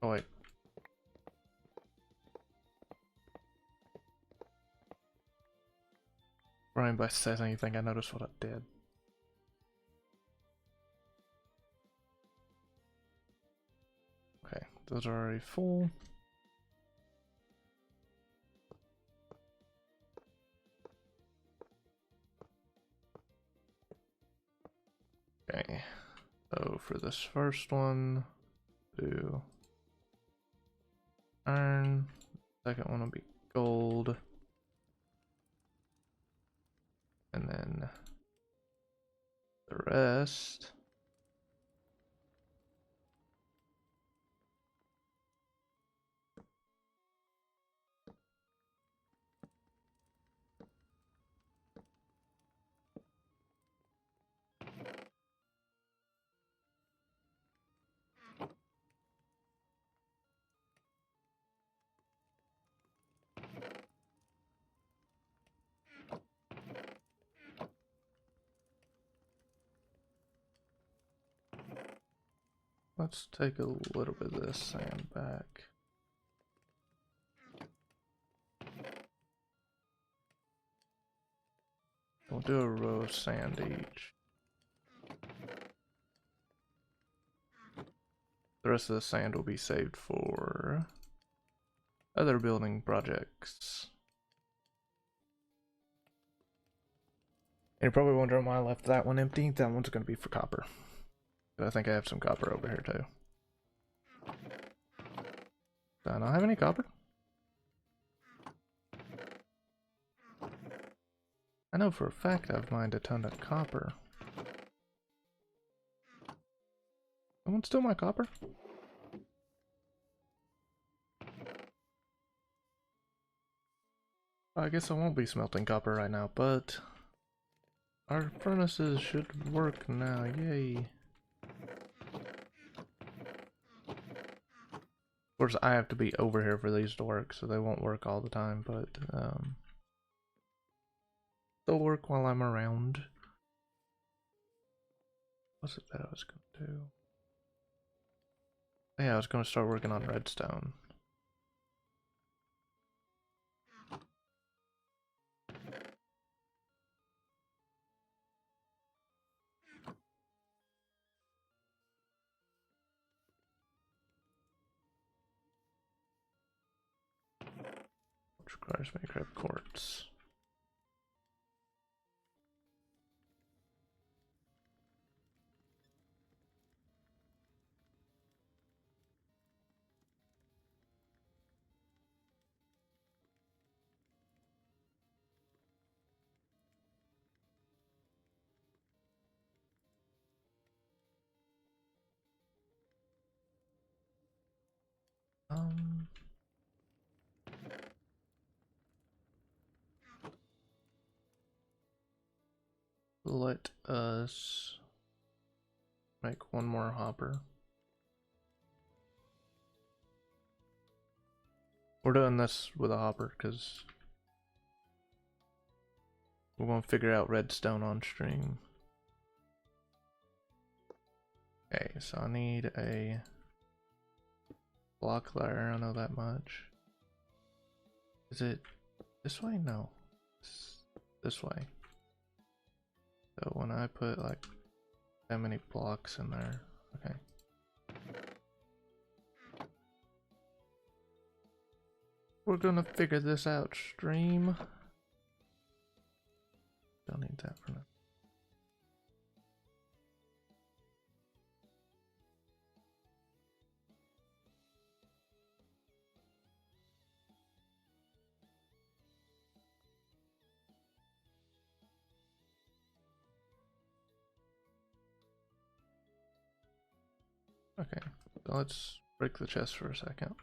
Oh wait. Before anybody says anything, I noticed what I did. Okay, those are already full. Okay, so for this first one, do iron. Second one will be gold. And then the rest. let's take a little bit of this sand back. We'll do a row of sand each. The rest of the sand will be saved for other building projects. And you're probably wondering why I left that one empty. That one's going to be for copper. But I think I have some copper over here too. Do I not have any copper? I know for a fact I've mined a ton of copper. Someone steal my copper? I guess I won't be smelting copper right now, but our furnaces should work now. Yay. Of course, I have to be over here for these to work, so they won't work all the time, but they'll work while I'm around. What's it that I was going to do? Yeah, I was going to start working on redstone. Which requires me to grab quartz. Let us make one more hopper. We're doing this with a hopper because we're going to figure out redstone on stream. Okay, so I need a block there, I know that much. Is it this way? No. It's this way. So when I put like that many blocks in there, okay. We're gonna figure this out, stream. Don't need that for now. Okay, so let's break the chest for a second.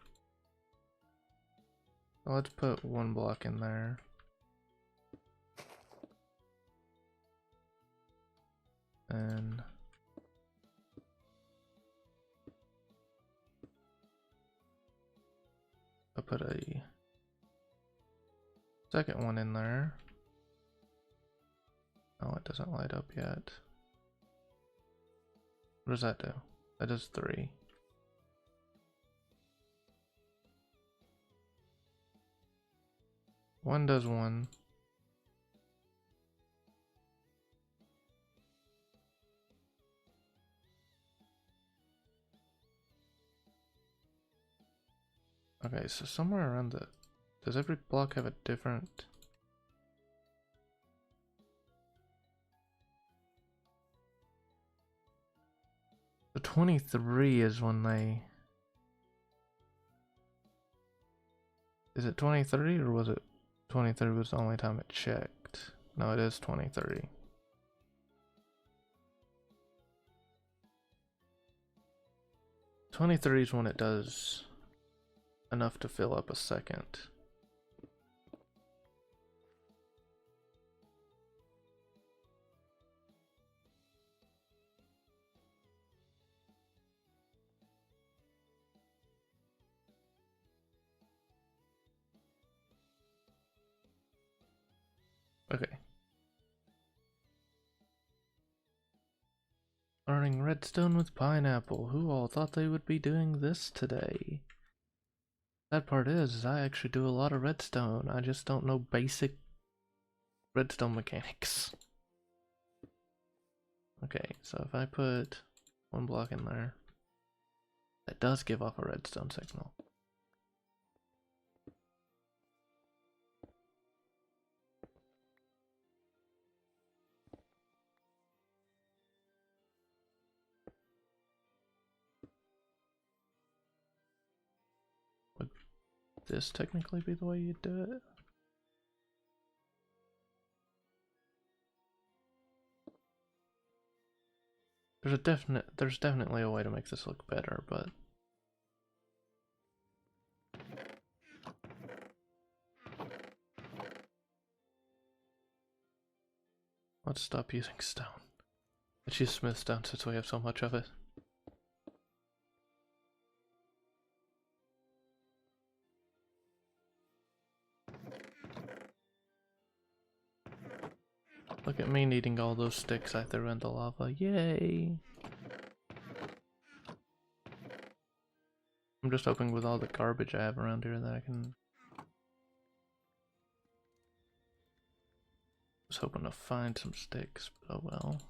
So let's put one block in there. And I'll put a second one in there. Oh, it doesn't light up yet. What does that do? That does 3. One does 1. Okay, so somewhere around the... Does every block have a different... The 23 is when they... Is it 23 or was it 23 was the only time it checked? No, it is 23. '23 is when it does enough to fill up a second. Okay. Learning redstone with pineapple. Who all thought they would be doing this today? That part is I actually do a lot of redstone. I just don't know basic redstone mechanics. Okay, so if I put one block in there, that does give off a redstone signal. Would this technically be the way you do it? There's definitely a way to make this look better, but let's stop using stone. Let's use smooth stone since we have so much of it. Look at me needing all those sticks I threw in the lava. Yay! I'm just hoping with all the garbage I have around here that I can... I was hoping to find some sticks, but oh well.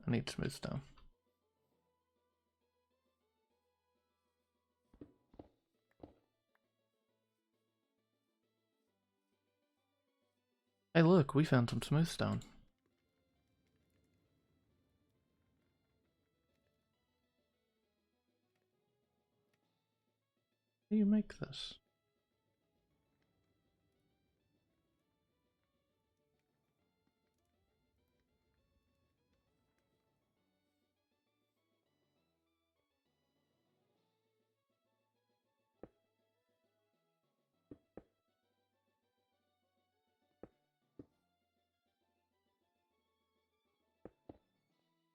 I need smooth stone. Hey look, we found some smooth stone. How do you make this?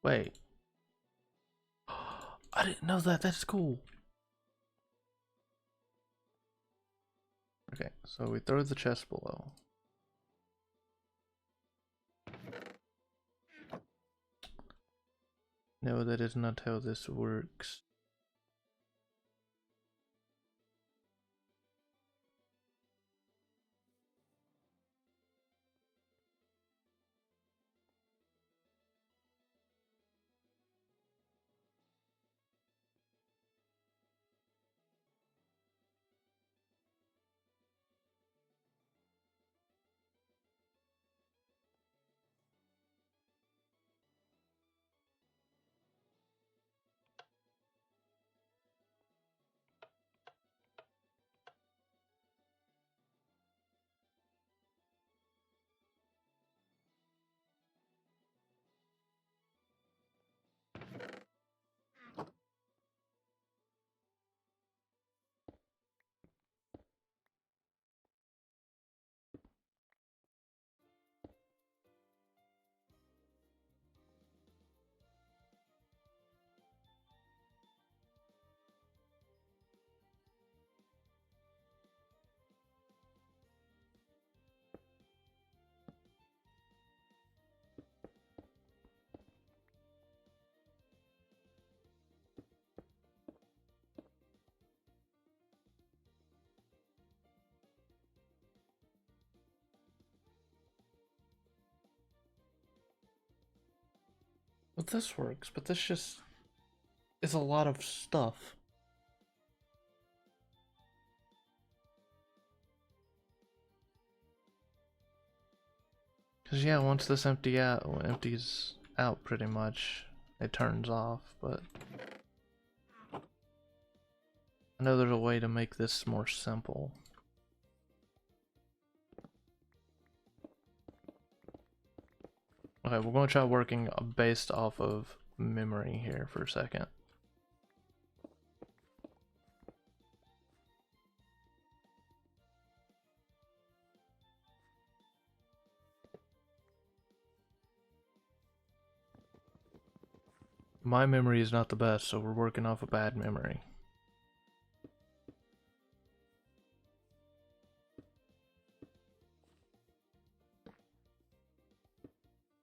Wait. I didn't know that, that's cool. Okay, so we throw the chest below. No, that is not how this works. Well, this works, but this just is a lot of stuff. Cause yeah, once this empties out pretty much, it turns off, but I know there's a way to make this more simple. Okay, we're going to try working based off of memory here for a second. My memory is not the best, so we're working off a bad memory.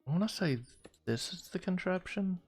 I want to say this is the contraption.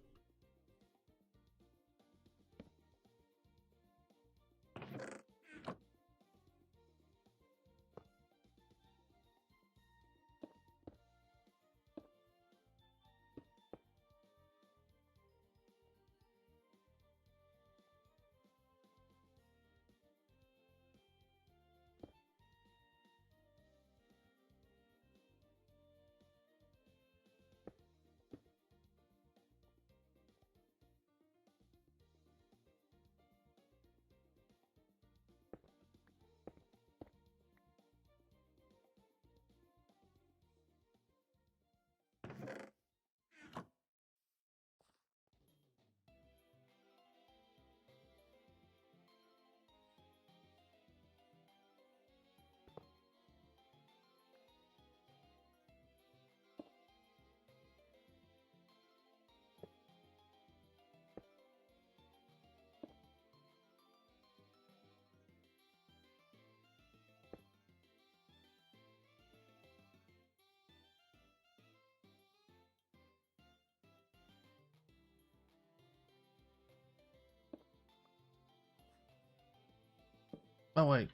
Oh wait,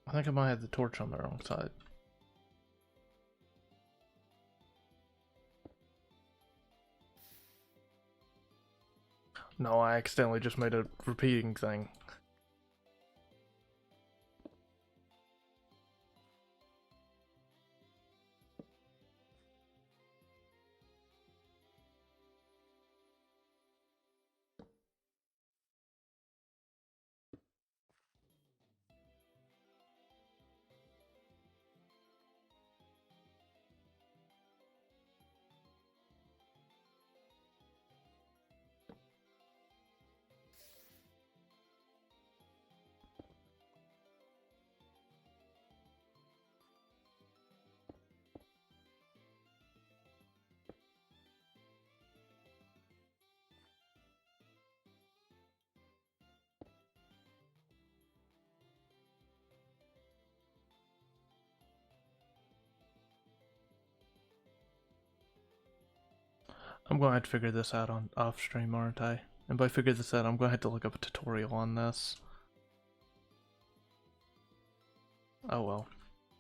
I think I might have the torch on the wrong side. No, I accidentally just made a repeating thing. I'm going to have to figure this out on off stream, aren't I? And by figure this out, I'm going to have to look up a tutorial on this. Oh well.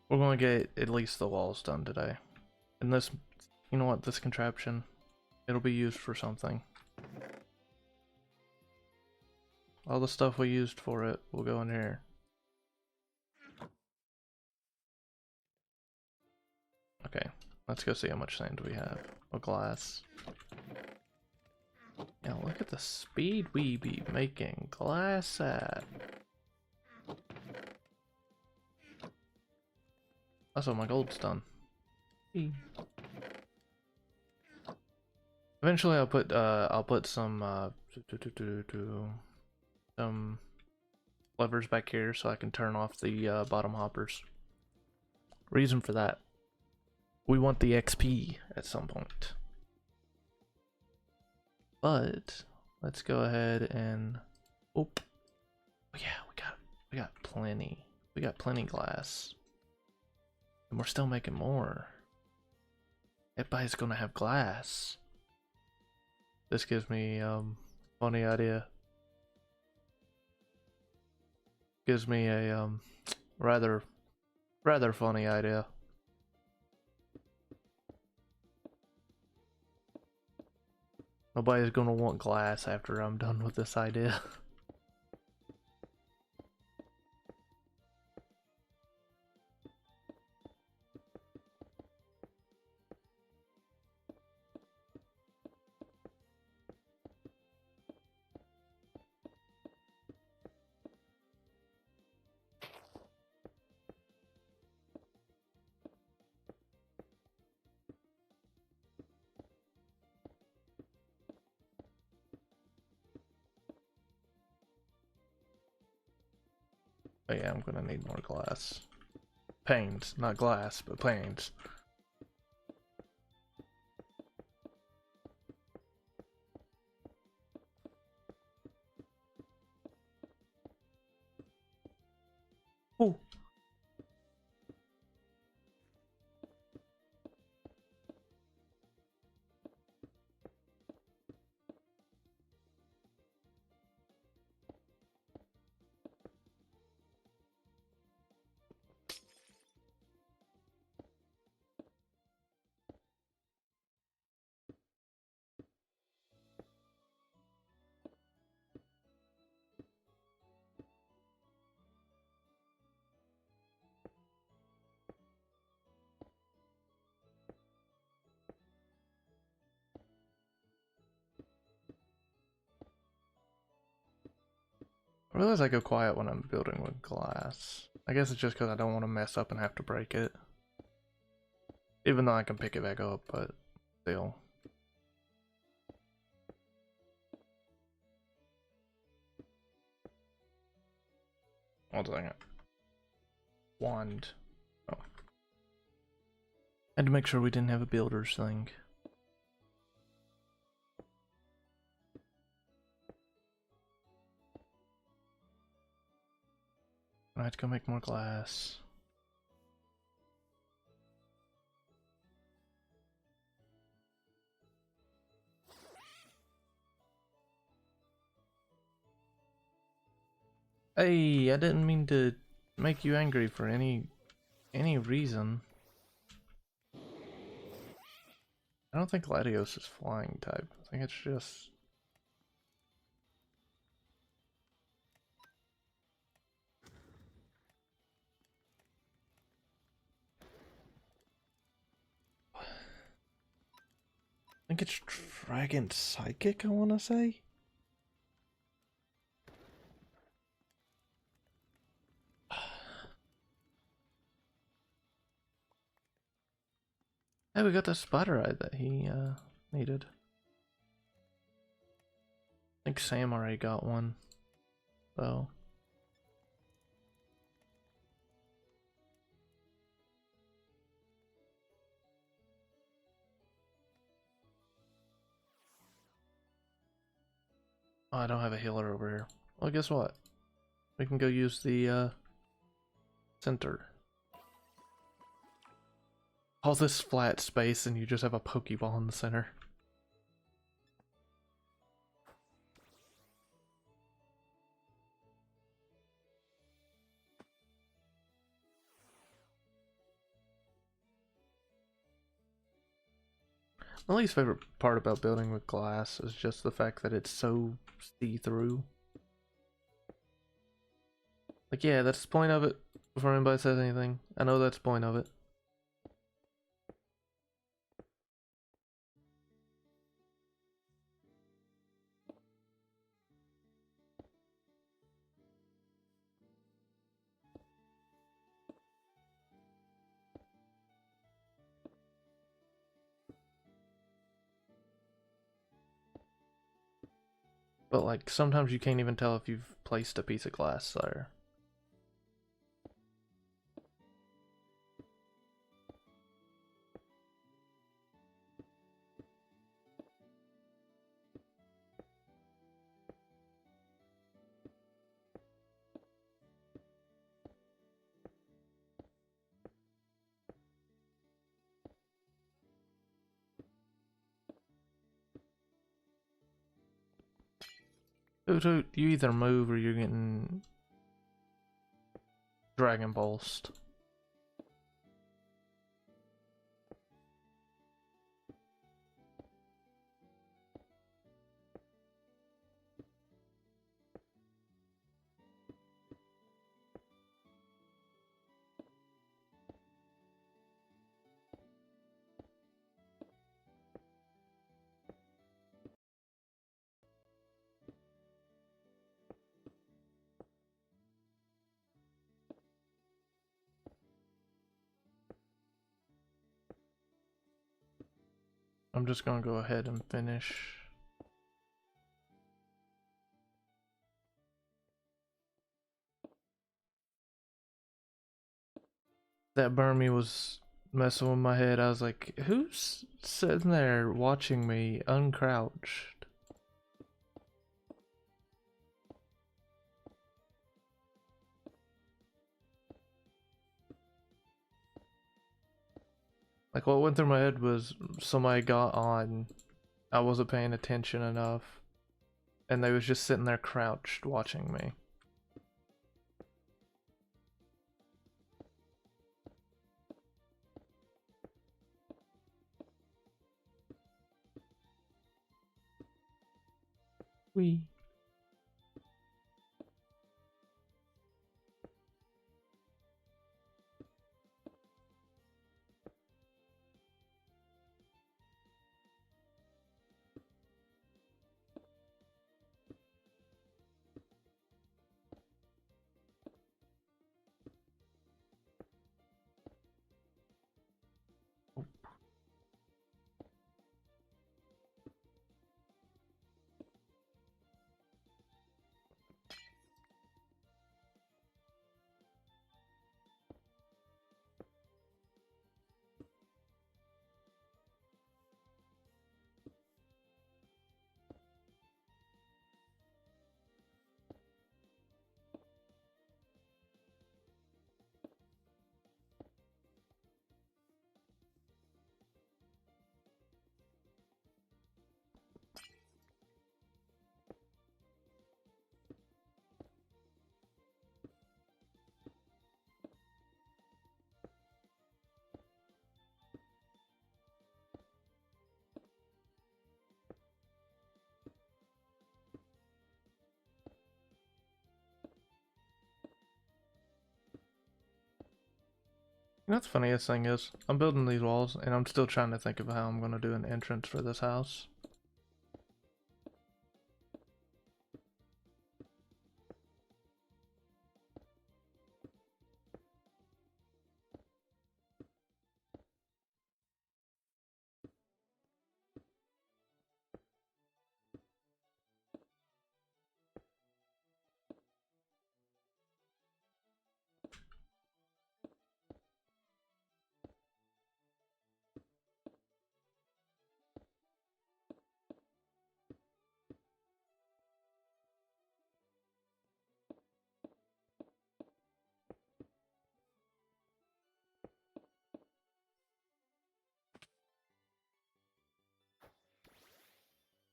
We're going to get at least the walls done today. And this, you know what, this contraption, it'll be used for something. All the stuff we used for it will go in here. Okay, let's go see how much sand we have. Or glass. Yeah, look at the speed we be making glass at. Also, my gold's done. Eventually, I'll put some some levers back here so I can turn off the bottom hoppers. Reason for that: we want the XP at some point. But let's go ahead and oh yeah, we got plenty. We got plenty glass. And we're still making more. Everybody's gonna have glass. This gives me funny idea. Gives me a rather funny idea. Nobody's gonna want glass after I'm done with this idea. Oh yeah, I'm gonna need more glass. Panes, not glass, but panes. Oh. I realize I go quiet when I'm building with glass. I guess it's just because I don't want to mess up and have to break it. Even though I can pick it back up, but still. One second. Wand. Oh. Had to make sure we didn't have a builder's thing. I have to go make more glass. Hey, I didn't mean to make you angry for any reason. I don't think Latios is flying type. I think it's just... I think it's Dragon Psychic, I want to say? Hey, we got the spider eye that he needed. I think Sam already got one, though. Oh, I don't have a healer over here. Well, guess what? We can go use the center. All this flat space and you just have a Pokeball in the center. My least favorite part about building with glass is just the fact that it's so see-through. Like, yeah, that's the point of it, before anybody says anything. I know that's the point of it. But, like, sometimes you can't even tell if you've placed a piece of glass there. You either move or you're getting Dragon Pulsed. I'm just gonna go ahead and finish. That Burmy was messing with my head. I was like, who's sitting there watching me uncrouched? Like, what went through my head was somebody got on, I wasn't paying attention enough, and they was just sitting there crouched watching me. Wee. You know what the funniest thing is? I'm building these walls, and I'm still trying to think of how I'm going to do an entrance for this house.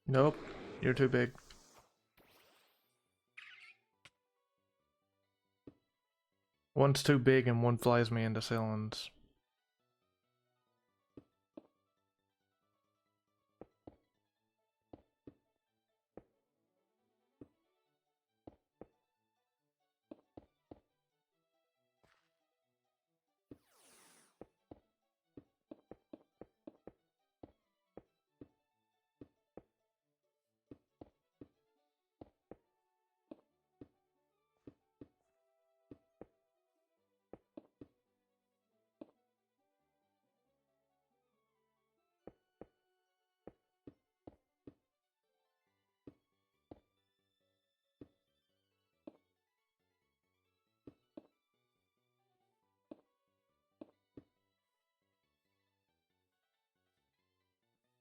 Nope, you're too big. One's too big and one flies me into ceilings.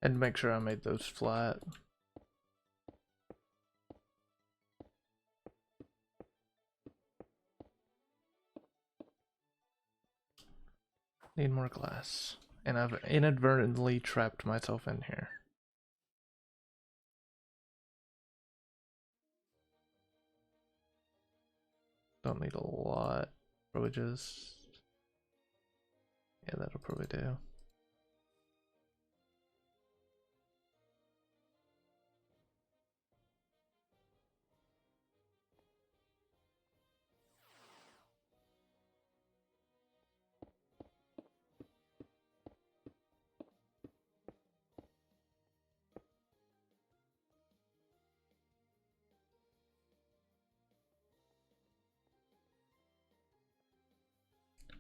And make sure I made those flat. Need more glass. And I've inadvertently trapped myself in here. Don't need a lot. Probably just... yeah, that'll probably do.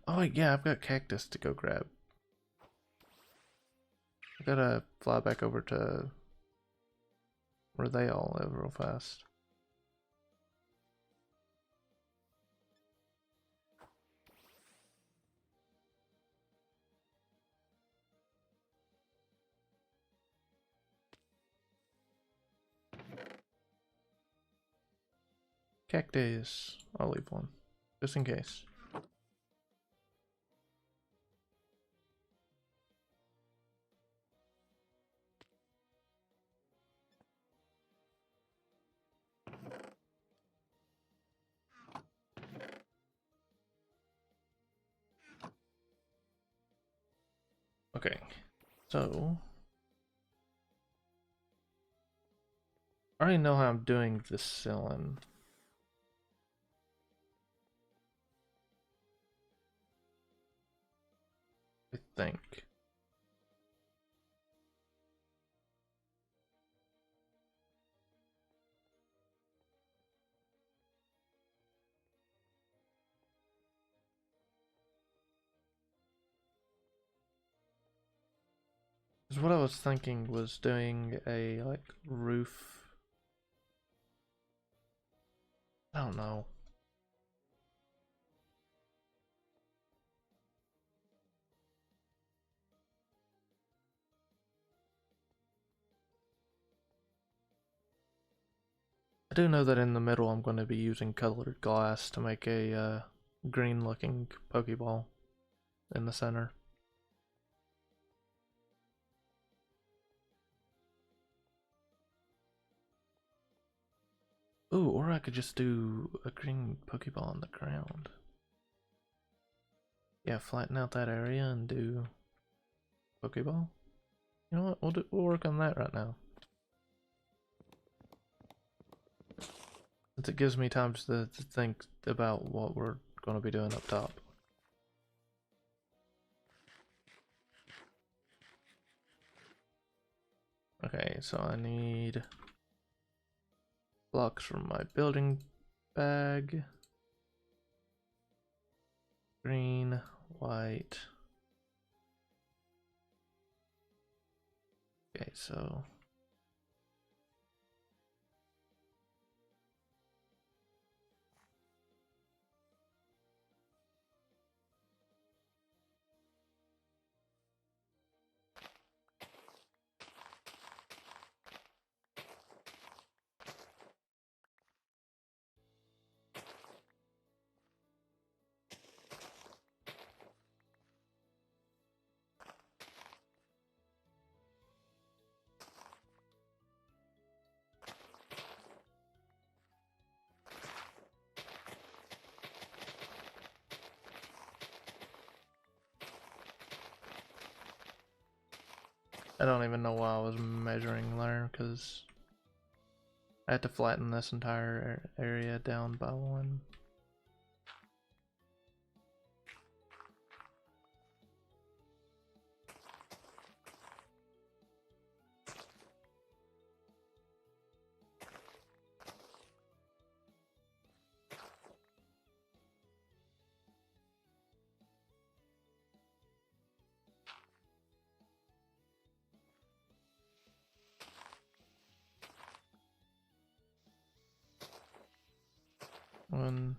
Oh yeah, I've got cactus to go grab. I gotta fly back over to where they all live real fast. Cactus. I'll leave one. Just in case. Okay, so I already know how I'm doing this ceiling. I think. Because what I was thinking was doing a like roof. I don't know. I do know that in the middle I'm going to be using colored glass to make a green looking Pokeball in the center. Ooh, or I could just do a green Pokeball on the ground. Yeah, flatten out that area and do Pokeball. You know what? We'll work on that right now. Since it gives me time to think about what we're going to be doing up top. Okay, so I need blocks from my building bag. Green, white. Okay, so I don't even know why I was measuring there, because I had to flatten this entire area down by one. One.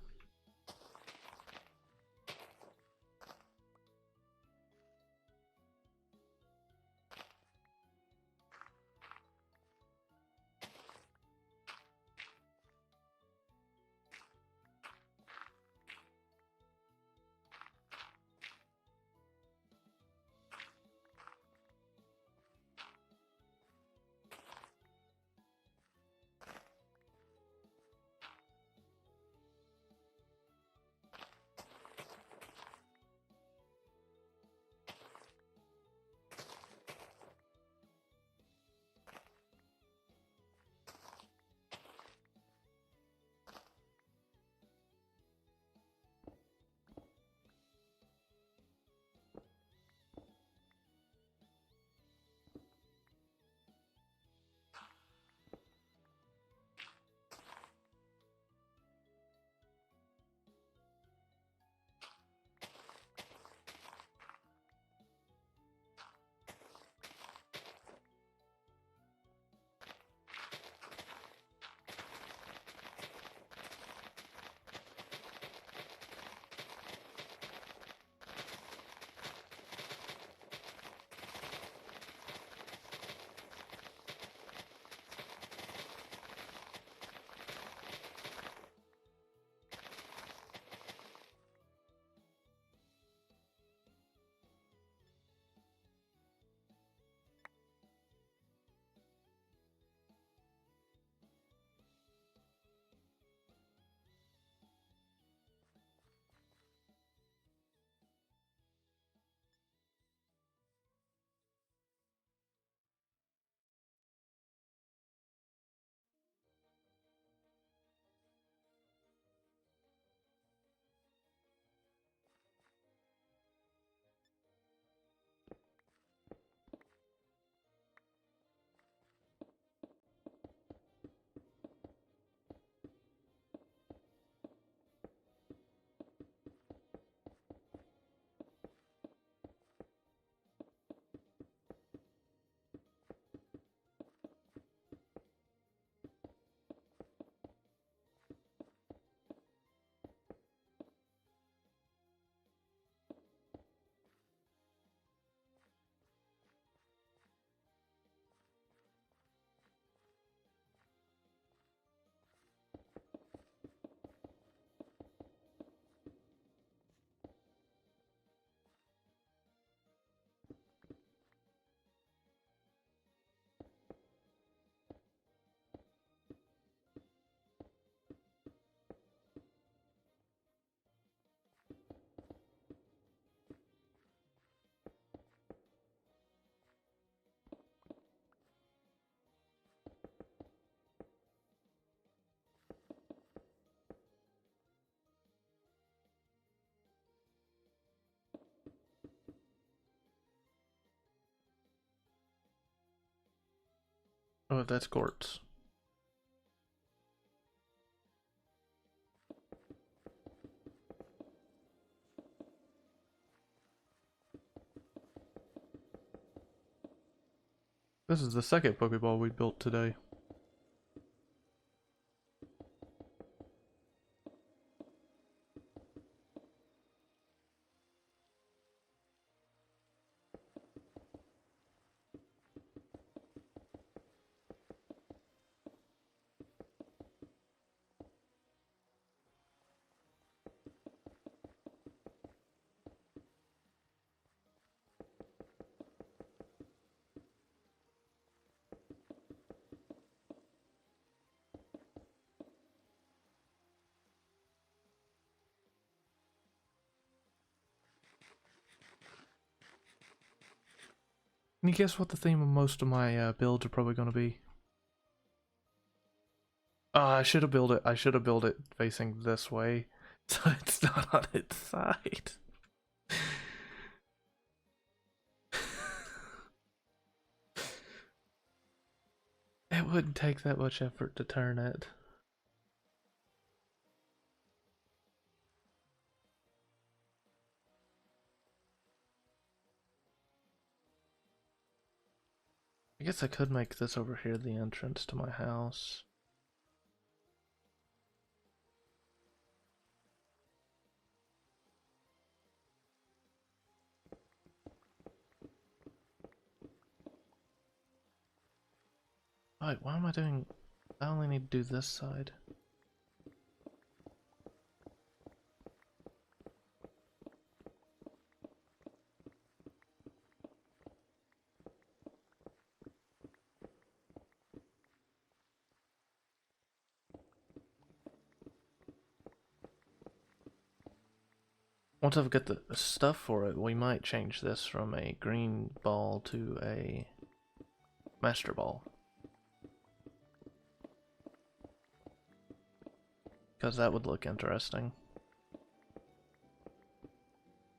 Oh, that's quartz. This is the second Pokeball we built today. Can you guess what the theme of most of my builds are probably going to be? I should have built it. I should have built it facing this way, so it's not on its side. It wouldn't take that much effort to turn it. I guess I could make this over here the entrance to my house. Wait, why am I doing... I only need to do this side. Once I've got the stuff for it, we might change this from a green ball to a master ball. Because that would look interesting.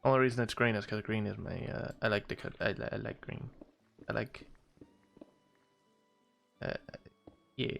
Only reason it's green is because green is my, I like the cut, I like green. I like, yeah.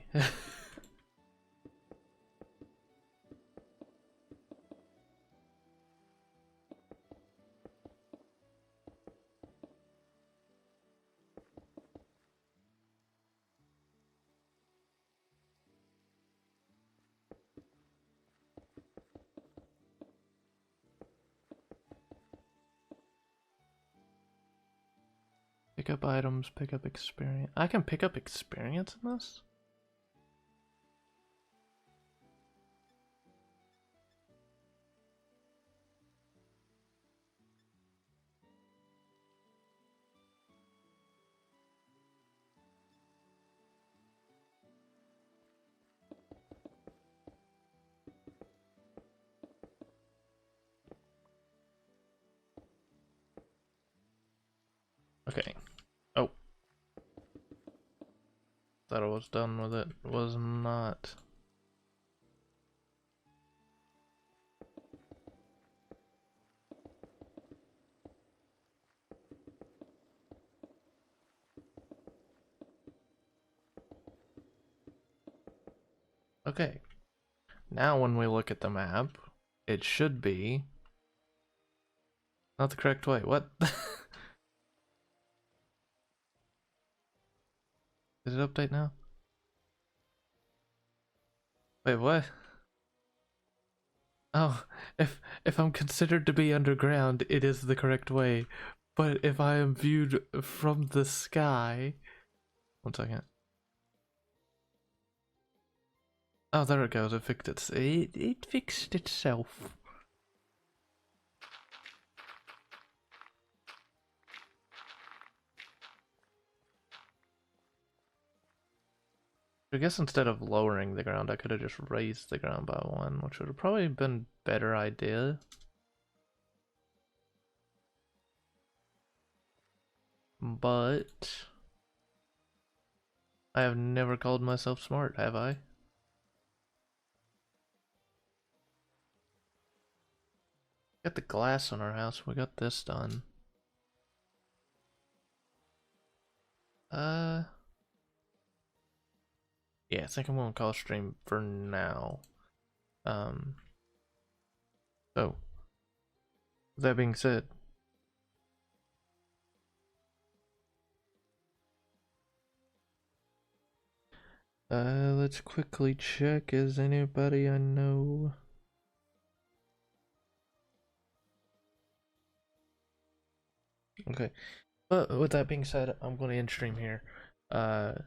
Pick up items, pick up experience. I can pick up experience in this? Okay. Oh. Thought I was done with it. Was not. Okay. Now when we look at the map, it should be not the correct way. What? Did it update now? Wait, what? Oh, if I'm considered to be underground, it is the correct way. But if I am viewed from the sky... One second. Oh, there it goes. It fixed it fixed itself. I guess instead of lowering the ground, I could have just raised the ground by one, which would have probably been a better idea. But I have never called myself smart, have I? Got the glass on our house. We got this done. yeah, I think I'm gonna call stream for now. So that being said, let's quickly check. Is anybody I know? Okay. But with that being said, I'm going to end stream here. I'll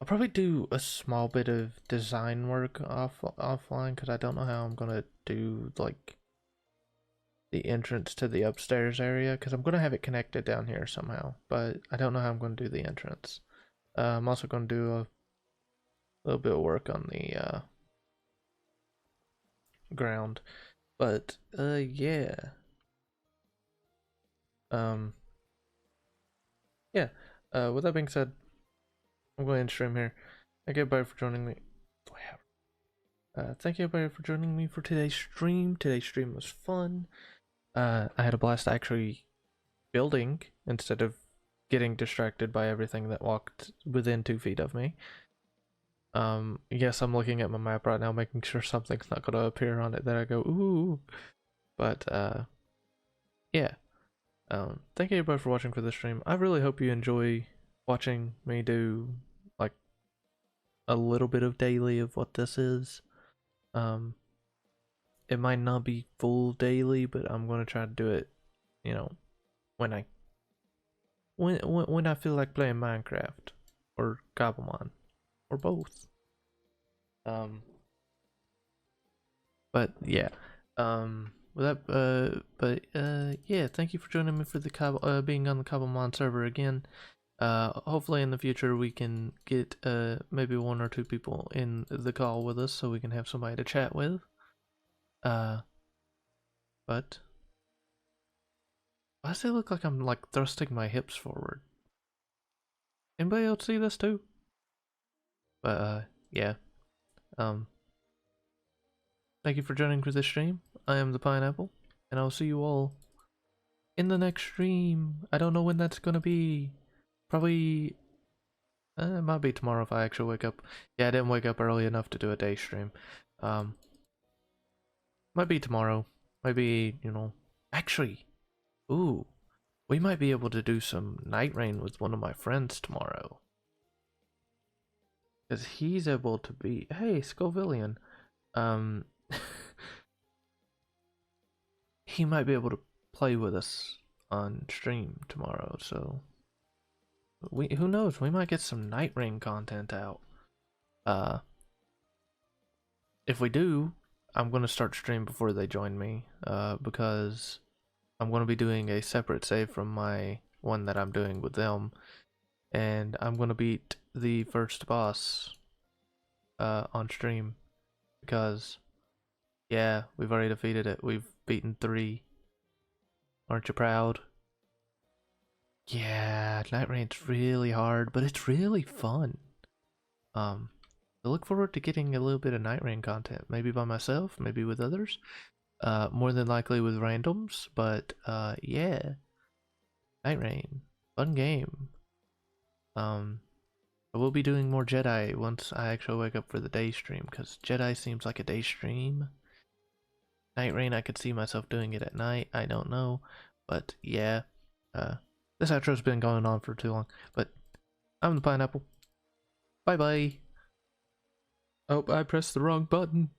probably do a small bit of design work offline because I don't know how I'm gonna do like the entrance to the upstairs area because I'm gonna have it connected down here somehow, but I don't know how I'm gonna do the entrance. I'm also gonna do a little bit of work on the ground, but yeah, um, yeah. With that being said, I'm going to end stream here. Thank you everybody for joining me. Thank you everybody for joining me for today's stream. Today's stream was fun. I had a blast actually building instead of getting distracted by everything that walked within 2 feet of me. Yes, I'm looking at my map right now, making sure something's not gonna appear on it that I go, ooh. But, yeah. Thank you everybody for watching for this stream. I really hope you enjoy watching me do, like, a little bit of daily of what this is. It might not be full daily, but I'm gonna try to do it, you know, when I feel like playing Minecraft or Cobblemon or both. But yeah. With that, yeah, thank you for joining me for the being on the Cobblemon server again. Hopefully in the future we can get maybe 1 or 2 people in the call with us so we can have somebody to chat with. But why does it look like I'm like thrusting my hips forward? Anybody else see this too? But yeah. Thank you for joining for this stream. I am the Pineapple, and I'll see you all in the next stream. I don't know when that's gonna be. Probably, it might be tomorrow if I actually wake up. Yeah, I didn't wake up early enough to do a day stream. Might be tomorrow. Maybe, you know, actually, ooh, we might be able to do some night rain with one of my friends tomorrow. Because he's able to be, hey, Scovillian, he might be able to play with us on stream tomorrow, so who knows, we might get some night rain content out. If we do, I'm gonna start stream before they join me, because I'm gonna be doing a separate save from my one that I'm doing with them, and I'm gonna beat the first boss on stream because yeah, we've already defeated it. We've beaten 3. Aren't you proud? Yeah, Night Rain's really hard, but it's really fun. I look forward to getting a little bit of Night Rain content, maybe by myself, maybe with others. More than likely with randoms, but yeah. Night Rain, fun game. I will be doing more Jedi once I actually wake up for the day stream, because Jedi seems like a day stream. Night Rain, I could see myself doing it at night, I don't know, but yeah. This outro's been going on for too long, but I'm the Pineapple. Bye bye. Oh, I pressed the wrong button.